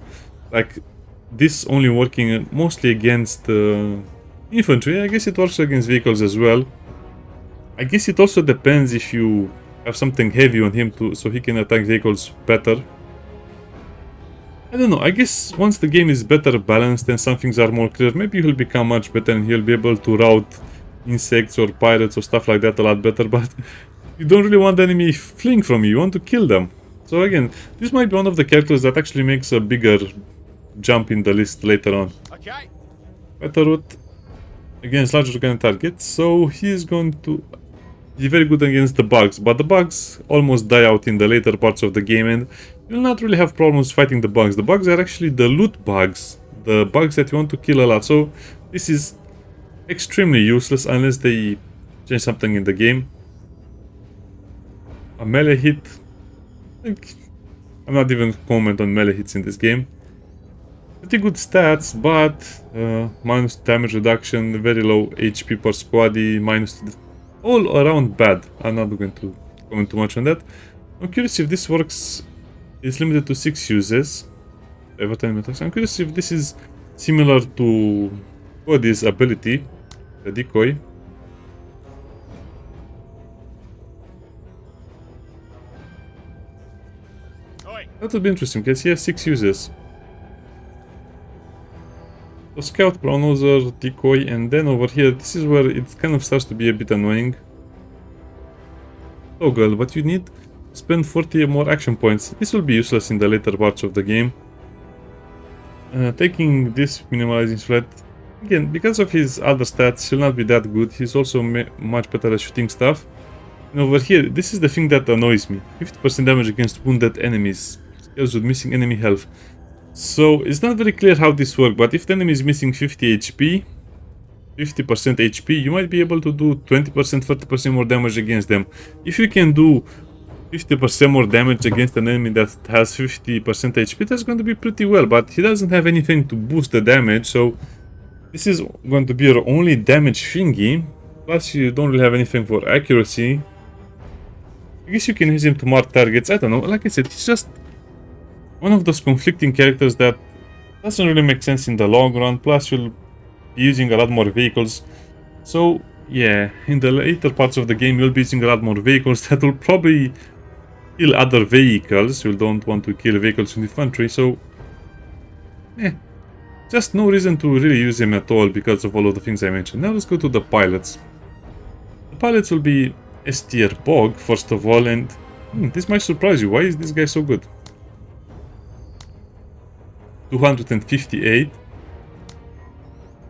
like this only working mostly against infantry. I guess it works against vehicles as well. I guess it also depends if you have something heavy on him too, so he can attack vehicles better. I don't know, I guess once the game is better balanced and some things are more clear, maybe he'll become much better and he'll be able to route insects or pirates or stuff like that a lot better, but you don't really want the enemy fleeing from you want to kill them. So again, this might be one of the characters that actually makes a bigger jump in the list later on. Okay. Wetteroth against larger gun targets, so he's going to be very good against the bugs, but the bugs almost die out in the later parts of the game and you'll not really have problems fighting the bugs. The bugs are actually the loot bugs, the bugs that you want to kill a lot, so this is extremely useless unless they change something in the game. A melee hit, I'm not even comment on melee hits in this game. Pretty good stats, but minus damage reduction, very low HP per squaddy, minus all around bad. I'm not going to comment too much on that. I'm curious if this works. It's limited to 6 uses. I'm curious if this is similar to Cody's ability, the decoy. That would be interesting because he has 6 uses. So Scout, Brown Noser, Decoy, and then over here, this is where it kind of starts to be a bit annoying. Toggle, but you need to spend 40 more action points. This will be useless in the later parts of the game. Taking this, minimalizing threat. Again, because of his other stats, he'll not be that good. He's also much better at shooting stuff. And over here, this is the thing that annoys me. 50% damage against wounded enemies. Scales with missing enemy health. So, it's not very clear how this works, but if the enemy is missing 50 HP, 50% HP, you might be able to do 20%, 30% more damage against them. If you can do 50% more damage against an enemy that has 50% HP, that's going to be pretty well, but he doesn't have anything to boost the damage, so this is going to be your only damage thingy. Plus, you don't really have anything for accuracy. I guess you can use him to mark targets. I don't know. Like I said, he's just one of those conflicting characters that doesn't really make sense in the long run. Plus, you'll be using a lot more vehicles. So, yeah, in the later parts of the game, you'll be using a lot more vehicles that will probably kill other vehicles. You don't want to kill vehicles in infantry, so just no reason to really use him at all because of all of the things I mentioned. Now let's go to the pilots. The pilots will be S tier Bog, first of all, and this might surprise you. Why is this guy so good? 258.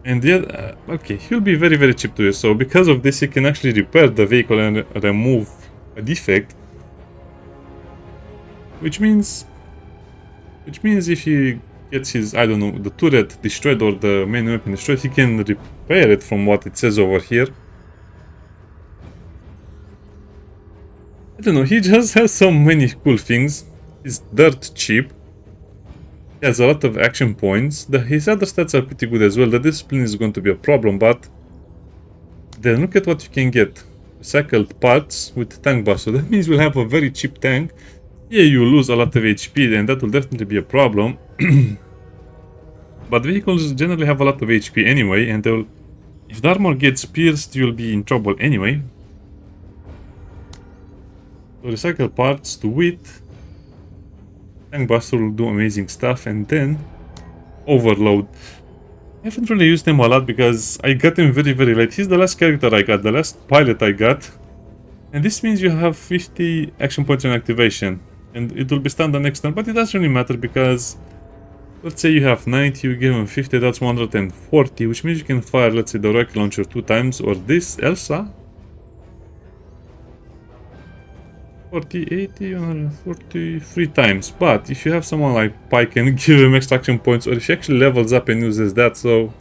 And yet, okay, he'll be very, very cheap to use. So because of this, he can actually repair the vehicle and remove a defect. Which means if he gets his, I don't know, the turret destroyed or the main weapon destroyed, he can repair it from what it says over here. I don't know, he just has so many cool things. He's dirt cheap. He has a lot of action points. His other stats are pretty good as well. The discipline is going to be a problem, but then look at what you can get. Recycled parts with tank buff. So that means we'll have a very cheap tank. Yeah, you lose a lot of HP, and that will definitely be a problem. But vehicles generally have a lot of HP anyway, and if the armor gets pierced, you'll be in trouble anyway. So recycle parts to wheat. Tank Buster will do amazing stuff, and then Overload. I haven't really used him a lot because I got him very, very late. He's the last character I got, the last pilot I got. And this means you have 50 action points on activation. And it will be stunned the next turn, but it doesn't really matter because let's say you have 90, you give him 50, that's 140, which means you can fire, let's say, the rocket launcher 2 times, or this Elsa. 40, 80, 143 times. But if you have someone like Pike and give him extraction points, or if he actually levels up and uses that, so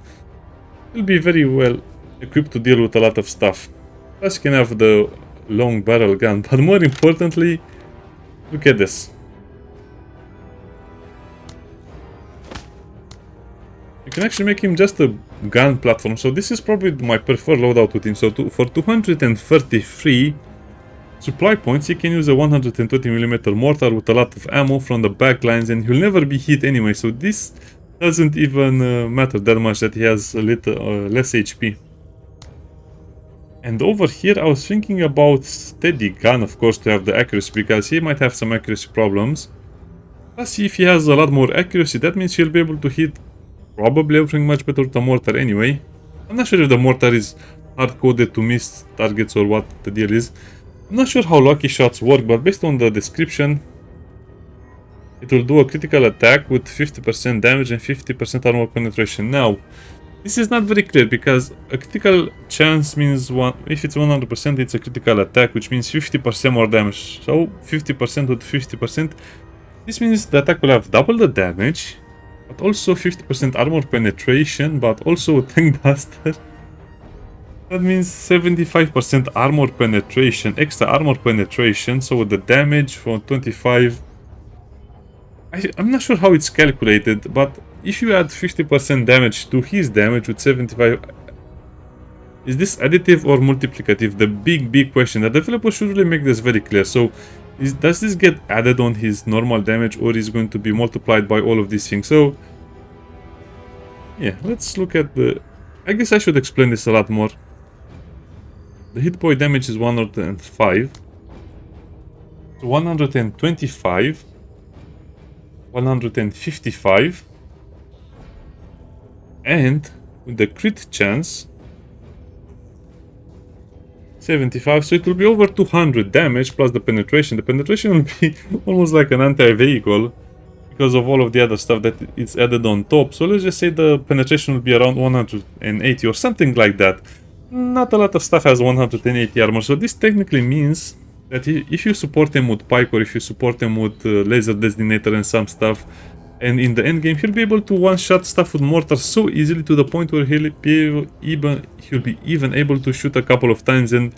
he'll be very well equipped to deal with a lot of stuff. Plus you can have the long barrel gun, but more importantly, look at this. You can actually make him just a gun platform, so this is probably my preferred loadout with him. So for 233 supply points, you can use a 120mm mortar with a lot of ammo from the back lines, and he'll never be hit anyway, so this doesn't even matter that much that he has a little less HP. And over here I was thinking about steady gun, of course, to have the accuracy, because he might have some accuracy problems. Plus if he has a lot more accuracy, that means he'll be able to hit probably everything much better with the mortar anyway. I'm not sure if the mortar is hard-coded to miss targets or what the deal is. I'm not sure how lucky shots work, but based on the description, it will do a critical attack with 50% damage and 50% armor penetration. Now, this is not very clear because a critical chance means if it's 100%, it's a critical attack, which means 50% more damage. So 50% with 50%. This means the attack will have double the damage, but also 50% armor penetration, but also a tank buster. That means 75% armor penetration, extra armor penetration, so the damage from 25... I'm not sure how it's calculated, but if you add 50% damage to his damage with 75... Is this additive or multiplicative? The big question. The developer should really make this very clear. So, does this get added on his normal damage, or is it going to be multiplied by all of these things? So, yeah, let's look at the... I guess I should explain this a lot more. The hit point damage is 105, so 125, 155, and with the crit chance 75, so it will be over 200 damage plus the penetration. The penetration will be almost like an anti-vehicle because of all of the other stuff that it's added on top. So let's just say the penetration will be around 180 or something like that. Not a lot of stuff has 180 armor, so this technically means that if you support him with Pike or if you support him with Laser Designator and some stuff, And in the end game, he'll be able to one-shot stuff with mortars so easily to the point where he'll be even able to shoot a couple of times and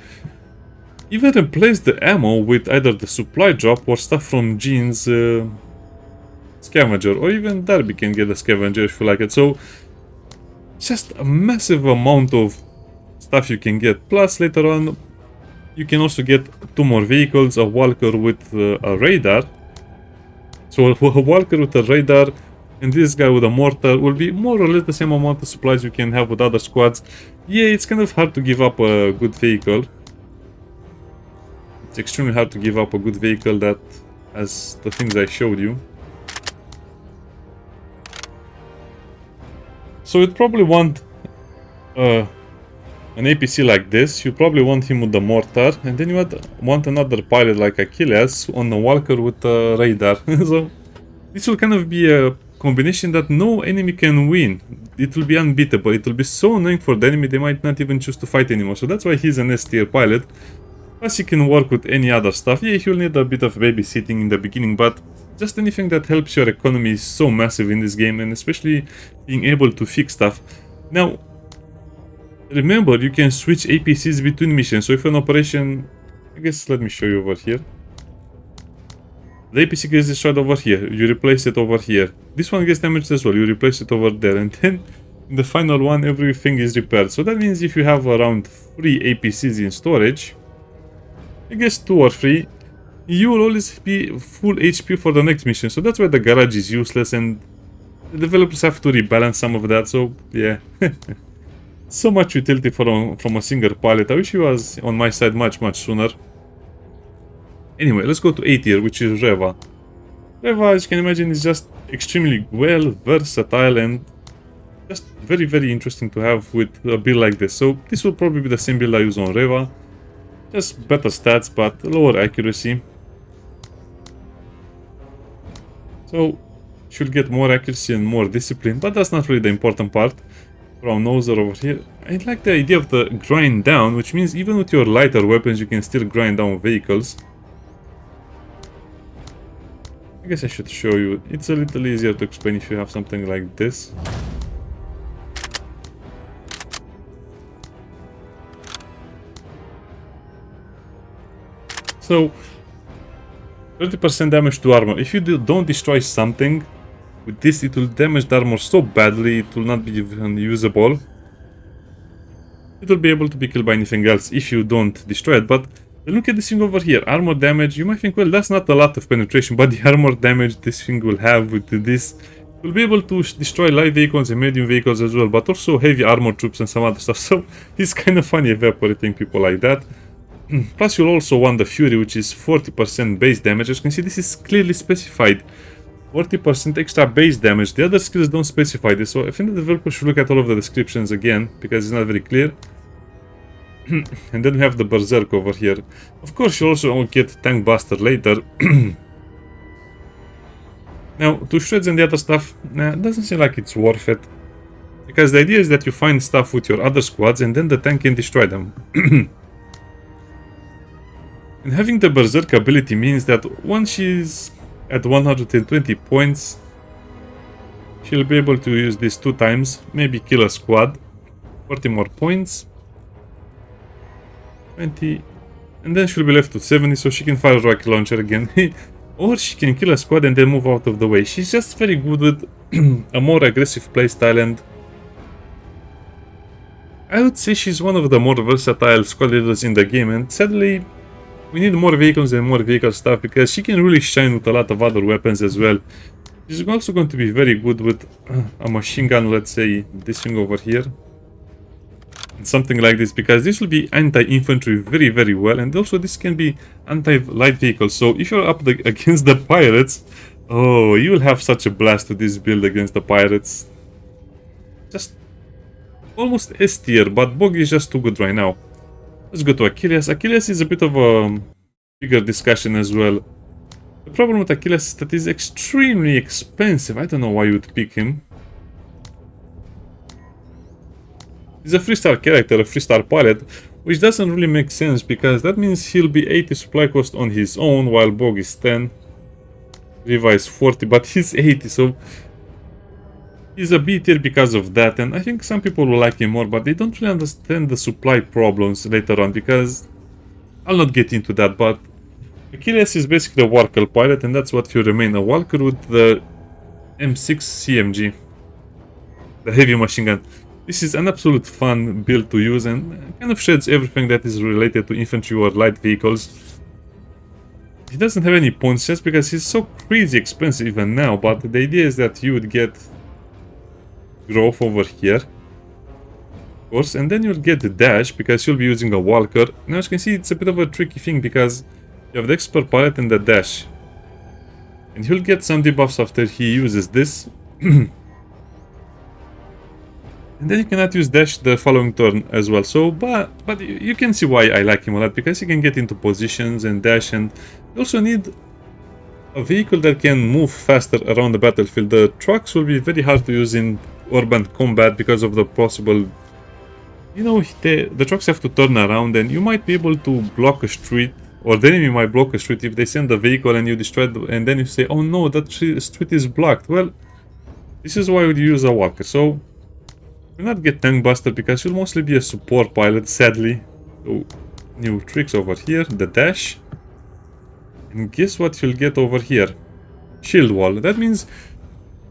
even replace the ammo with either the supply drop or stuff from Jean's scavenger, or even Darby can get a scavenger if you like it. So just a massive amount of stuff you can get. Plus later on you can also get 2 more vehicles, a walker with a radar. So a walker with a radar and this guy with a mortar will be more or less the same amount of supplies you can have with other squads. Yeah, it's kind of hard to give up a good vehicle. It's extremely hard to give up a good vehicle that has the things I showed you. So you'd probably want an APC like this. You probably want him with the mortar, and then you would want another pilot like Achilles on the walker with the radar. So this will kind of be a combination that no enemy can win. It will be unbeatable. It will be so annoying for the enemy they might not even choose to fight anymore. So that's why he's an S tier pilot. Plus he can work with any other stuff. Yeah, he'll need a bit of babysitting in the beginning, but just anything that helps your economy is so massive in this game, and especially being able to fix stuff. Now, remember, you can switch APCs between missions. So if an operation... I guess let me show you over here. The APC gets destroyed over here. You replace it over here. This one gets damaged as well. You replace it over there. And then in the final one, everything is repaired. So that means if you have around 3 APCs in storage, I guess 2 or 3, you will always be full HP for the next mission. So that's why the garage is useless and the developers have to rebalance some of that. So yeah, so much utility from a single pilot. I wish he was on my side much sooner. Anyway, let's go to A tier, which is Reva. Reva, as you can imagine, is just extremely well versatile and just very interesting to have with a build like this. So this will probably be the same build I use on Reva. Just better stats, but lower accuracy. So, should get more accuracy and more discipline, but that's not really the important part. From Noser over here. I like the idea of the grind down, which means even with your lighter weapons, you can still grind down vehicles. I guess I should show you. It's a little easier to explain if you have something like this. So, 30% damage to armor. If you don't destroy something, with this it will damage the armor so badly it will not be even usable. It will be able to be killed by anything else if you don't destroy it. But look at this thing over here. Armor damage. You might think, well, that's not a lot of penetration, but the armor damage this thing will have with this will be able to destroy light vehicles and medium vehicles as well, but also heavy armor troops and some other stuff. So it's kind of funny evaporating people like that. Plus you'll also want the Fury, which is 40% base damage. As you can see, this is clearly specified. 40% extra base damage. The other skills don't specify this, so I think the developer should look at all of the descriptions again, because it's not very clear. And then we have the Berserk over here. Of course, you also get Tank Buster later. Now, to shreds and the other stuff, it doesn't seem like it's worth it. Because the idea is that you find stuff with your other squads and then the tank can destroy them. And having the Berserk ability means that once she's at 120 points, she'll be able to use this 2 times, maybe kill a squad. 40 more points. 20. And then she'll be left with 70, so she can fire a rocket launcher again. Or she can kill a squad and then move out of the way. She's just very good with a more aggressive playstyle, and I would say she's one of the more versatile squad leaders in the game, and sadly we need more vehicles and more vehicle stuff because she can really shine with a lot of other weapons as well. She's also going to be very good with a machine gun, let's say this thing over here. And something like this, because this will be anti-infantry very well, and also this can be anti-light vehicles. So if you're up against the pirates, oh, you will have such a blast with this build against the pirates. Just almost S tier, but Bogey is just too good right now. Let's go to Achilles. Achilles is a bit of a bigger discussion as well. The problem with Achilles is that he's extremely expensive. I don't know why you would pick him. He's a 3-star character, a 3-star pilot, which doesn't really make sense because that means he'll be 80 supply cost on his own while Bog is 10. Reva is 40, but he's 80, so he's a B tier because of that, and I think some people will like him more, but they don't really understand the supply problems later on, because I'll not get into that, but Achilles is basically a Walker pilot, and that's what you remain, a Walker with the M6 CMG, the heavy machine gun. This is an absolute fun build to use, and kind of sheds everything that is related to infantry or light vehicles. He doesn't have any points just because he's so crazy expensive even now, but the idea is that you would get growth over here, of course, and then you'll get the dash because you'll be using a Walker. Now as you can see, it's a bit of a tricky thing because you have the expert pilot and the dash, and he'll get some debuffs after he uses this. And then you cannot use dash the following turn as well. So, but you can see why I like him a lot, because he can get into positions and dash, and you also need a vehicle that can move faster around the battlefield. The trucks will be very hard to use in urban combat because of the possible, you know, the trucks have to turn around, and you might be able to block a street, or the enemy might block a street if they send a vehicle and you destroy it, and then you say, oh no, that street is blocked. Well, this is why we use a Walker. So you'll not get tank buster because you'll mostly be a support pilot, sadly. So new tricks over here, the dash, and guess what you'll get over here? Shield wall. That means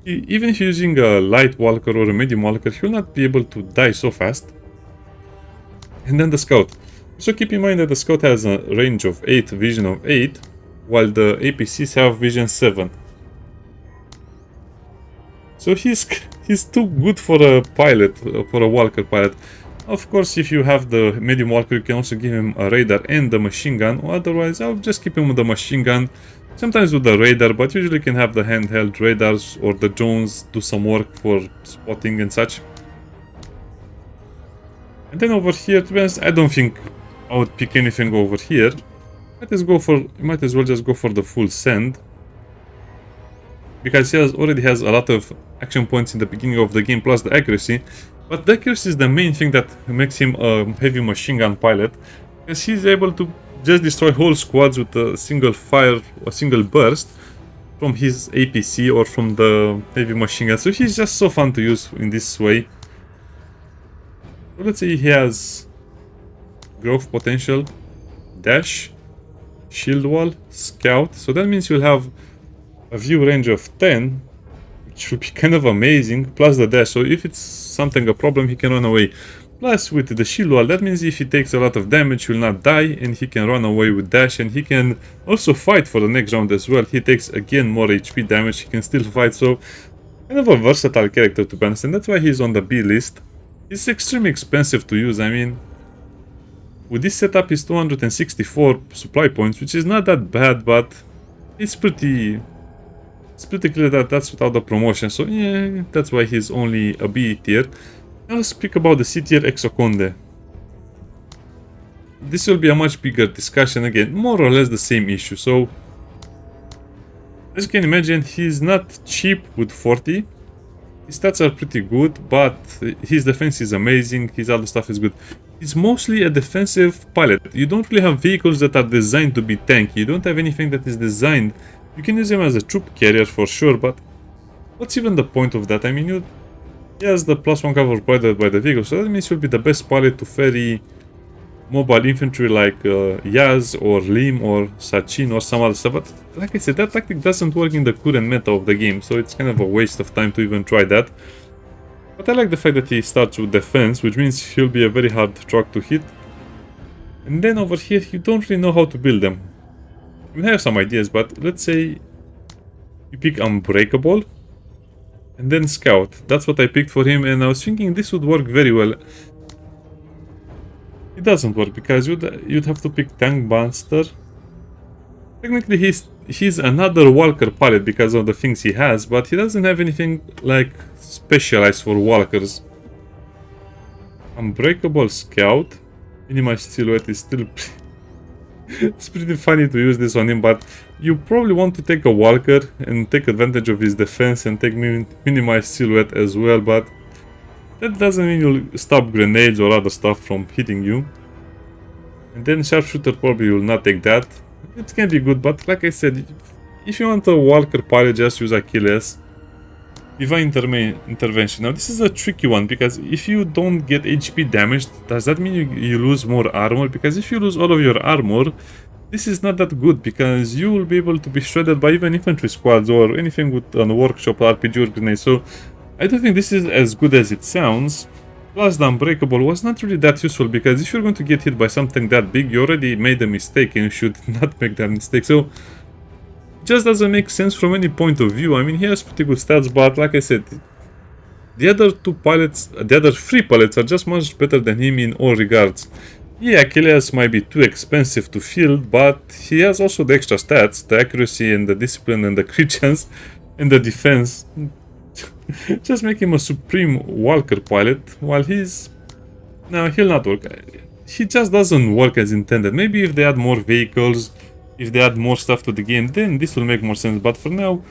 even if you're using a light Walker or a medium Walker, you'll not be able to die so fast. And then the scout. So keep in mind that the scout has a range of 8, vision of 8, while the APCs have vision 7. So he's too good for a pilot, for a Walker pilot. Of course, if you have the medium Walker, you can also give him a radar and the machine gun, or otherwise I'll just keep him with the machine gun, sometimes with the radar, but usually you can have the handheld radars or the drones do some work for spotting and such. And then over here, to be honest, I don't think I would pick anything over here. Might as well just go for the full send, because he already has a lot of action points in the beginning of the game, plus the accuracy. But the accuracy is the main thing that makes him a heavy machine gun pilot, because he's able to just destroy whole squads with a single fire, a single burst from his APC or from the heavy machine gun. So he's just so fun to use in this way. So let's say he has growth potential, dash, shield wall, scout. So that means you'll have a view range of 10, which will be kind of amazing, plus the dash. So if it's something a problem, he can run away. Plus with the shield wall, that means if he takes a lot of damage, he will not die, and he can run away with dash, and he can also fight for the next round as well. He takes again more HP damage, he can still fight, so kind of a versatile character to be honest, and that's why he's on the B list. He's extremely expensive to use. I mean, with this setup is 264 supply points, which is not that bad, but it's pretty clear that that's without the promotion. So yeah, that's why he's only a B tier. Now let's speak about the C tier Exconde. This will be a much bigger discussion, again, more or less the same issue. So as you can imagine, he's not cheap with 40. His stats are pretty good, but his defense is amazing, his other stuff is good. He's mostly a defensive pilot. You don't really have vehicles that are designed to be tanky. You don't have anything that is designed. You can use him as a troop carrier for sure, but what's even the point of that? I mean, he has the +1 cover provided by the vehicle, so that means he'll be the best pilot to ferry mobile infantry like Yaz or Lim or Sachin or some other stuff. But like I said, that tactic doesn't work in the current meta of the game, so it's kind of a waste of time to even try that. But I like the fact that he starts with defense, which means he'll be a very hard truck to hit. And then over here, you don't really know how to build them. I have some ideas, but let's say you pick Unbreakable and then Scout. That's what I picked for him, and I was thinking this would work very well. It doesn't work because you'd have to pick Tank Buster. Technically he's another Walker pilot because of the things he has, but he doesn't have anything like specialized for Walkers. Unbreakable Scout. Minimized silhouette is still it's pretty funny to use this on him, but you probably want to take a Walker and take advantage of his defense and take minimized silhouette as well, but that doesn't mean you'll stop grenades or other stuff from hitting you. And then sharpshooter, probably will not take that. It can be good, but like I said, if you want a Walker pilot, just use Achilles. Divine Intervention. Now this is a tricky one, because if you don't get HP damage, does that mean you lose more armor? Because if you lose all of your armor, this is not that good, because you will be able to be shredded by even infantry squads or anything with a workshop or RPG or grenade. So I don't think this is as good as it sounds. Plus the Unbreakable was not really that useful, because if you're going to get hit by something that big, you already made a mistake and you should not make that mistake. So it just doesn't make sense from any point of view. I mean, he has pretty good stats, but like I said, the other three pilots are just much better than him in all regards. Yeah, Achilles might be too expensive to field, but he has also the extra stats, the accuracy and the discipline and the crit chance and the defense. Just make him a supreme Walker pilot, while no, he'll not work. He just doesn't work as intended. Maybe if they add more vehicles, if they add more stuff to the game, then this will make more sense. But for now,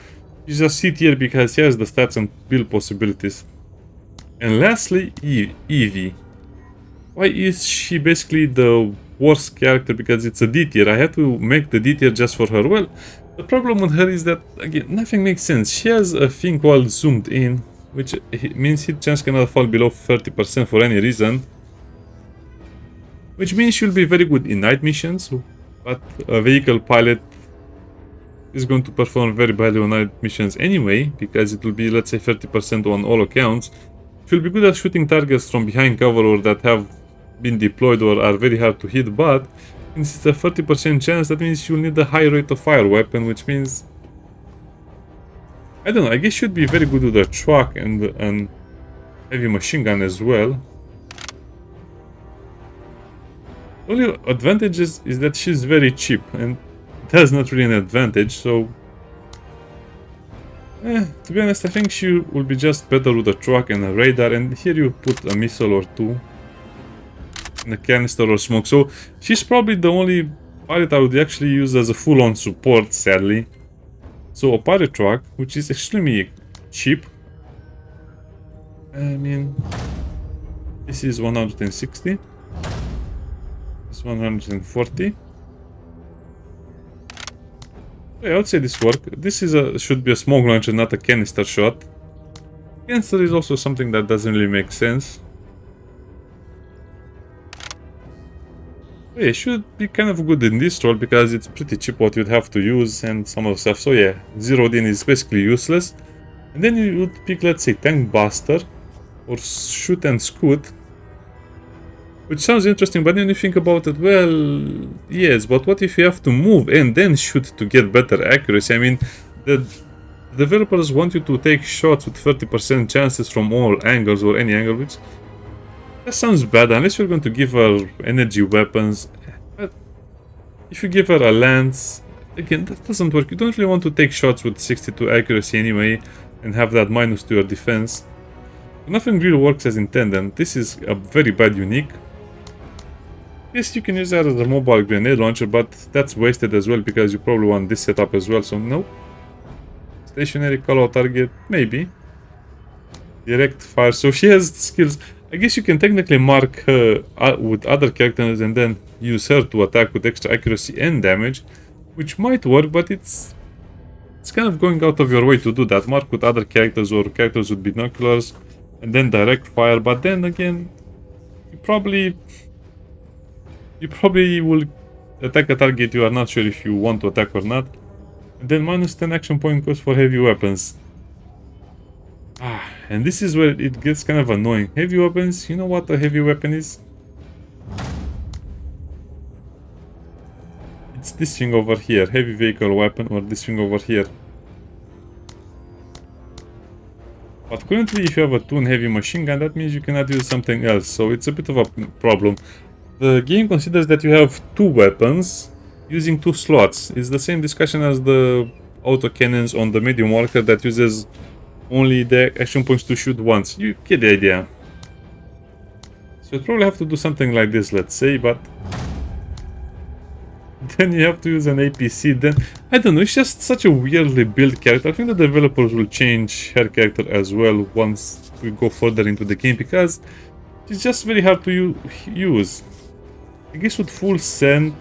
you just sit here because he has the stats and build possibilities. And lastly, Eevee. Why is she basically the worst character? Because it's a D tier. I had to make the D tier just for her. Well, the problem with her is that, again, nothing makes sense. She has a thing called zoomed in, which means hit chance cannot fall below 30% for any reason. Which means she'll be very good in night missions, but a vehicle pilot is going to perform very badly on night missions anyway, because it will be, let's say, 30% on all accounts. She'll be good at shooting targets from behind cover or that have been deployed or are very hard to hit, but since it's a 30% chance, that means you'll need a high rate of fire weapon, which means, I don't know, I guess she'd be very good with a truck and heavy machine gun as well. Only advantage is that she's very cheap, and that's not really an advantage, so to be honest, I think she will be just better with a truck and a radar, and here you put a missile or two in a canister or smoke. So she's probably the only pilot I would actually use as a full-on support, sadly. So a pirate truck, which is extremely cheap. I mean, this is 160. This is 140. Yeah, I would say this works. This should be a smoke launcher, not a canister shot. Canister is also something that doesn't really make sense. Yeah, it should be kind of good in this role because it's pretty cheap what you'd have to use and some of the stuff. So yeah, zeroed in is basically useless. And then you would pick, let's say, Tank Buster or Shoot and Scoot, which sounds interesting, but then you think about it, well, yes, but what if you have to move and then shoot to get better accuracy? I mean, the developers want you to take shots with 30% chances from all angles or any angle, which that sounds bad unless you're going to give her energy weapons. But if you give her a lance, again, that doesn't work. You don't really want to take shots with 62 accuracy anyway and have that minus to your defense. Nothing really works as intended. This is a very bad unique. Yes, you can use that as a mobile grenade launcher, but that's wasted as well because you probably want this setup as well, so no. Stationary call-out target, maybe. Direct fire, so she has skills. I guess you can technically mark her with other characters and then use her to attack with extra accuracy and damage, which might work, but it's kind of going out of your way to do that. Mark with other characters or characters with binoculars and then direct fire, but then again, you probably will attack a target you are not sure if you want to attack or not. And then minus 10 action point cost for heavy weapons. And this is where it gets kind of annoying. Heavy weapons, you know what a heavy weapon is? It's this thing over here, heavy vehicle weapon, or this thing over here. But currently, if you have a toon heavy machine gun, that means you cannot use something else, so it's a bit of a problem. The game considers that you have two weapons using two slots. It's the same discussion as the autocannons on the medium walker that uses only the action points to shoot once. You get the idea. So you probably have to do something like this, let's say, but then you have to use an APC. Then I don't know, it's just such a weirdly built character. I think the developers will change her character as well once we go further into the game because it's just very hard to use. I guess with full scent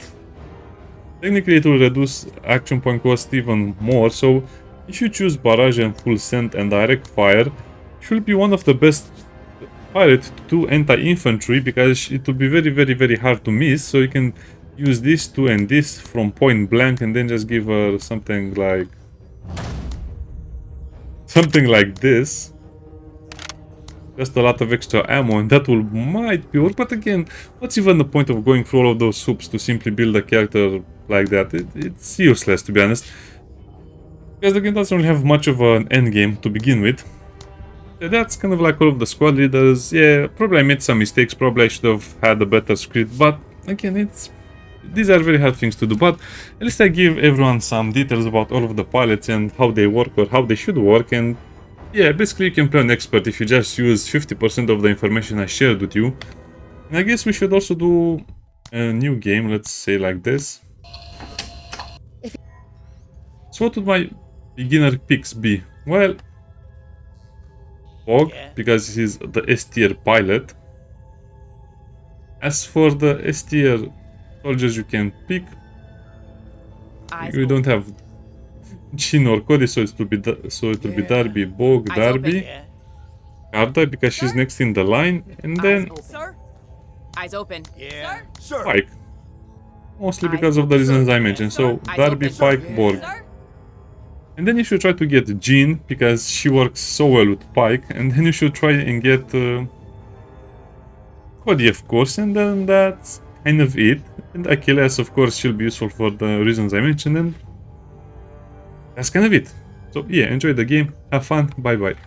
Technically it will reduce action point cost even more, so if you choose barrage and full send and direct fire, it will be one of the best pilot to do anti-infantry, because it will be very hard to miss, so you can use this two and this from point blank and then just give her something like this. Just a lot of extra ammo, and that will might be work. But again, what's even the point of going through all of those hoops to simply build a character like that? It's useless, to be honest, because the game doesn't really have much of an end game to begin with. Yeah, that's kind of like all of the squad leaders. Yeah, probably I made some mistakes. Probably I should have had a better script. But again, these are very hard things to do. But at least I give everyone some details about all of the pilots and how they work or how they should work. And yeah, basically you can play an expert if you just use 50% of the information I shared with you. And I guess we should also do a new game, let's say like this. So what would my beginner picks be? Well, Fog, because he's the S tier pilot. As for the S tier soldiers you can pick, we don't have Jin or Cody, so it will be Darby, Bog, Darby, Karda, because she's next in the line, and then Eyes open. Yeah. Sir. Pike. Mostly because of the reasons I mentioned. So Darby, Pike, Borg. And then you should try to get Jin, because she works so well with Pike, and then you should try and get Cody, of course, and then that's kind of it. And Achilles, of course, she'll be useful for the reasons I mentioned, and that's kind of it. So yeah, enjoy the game, have fun, bye bye.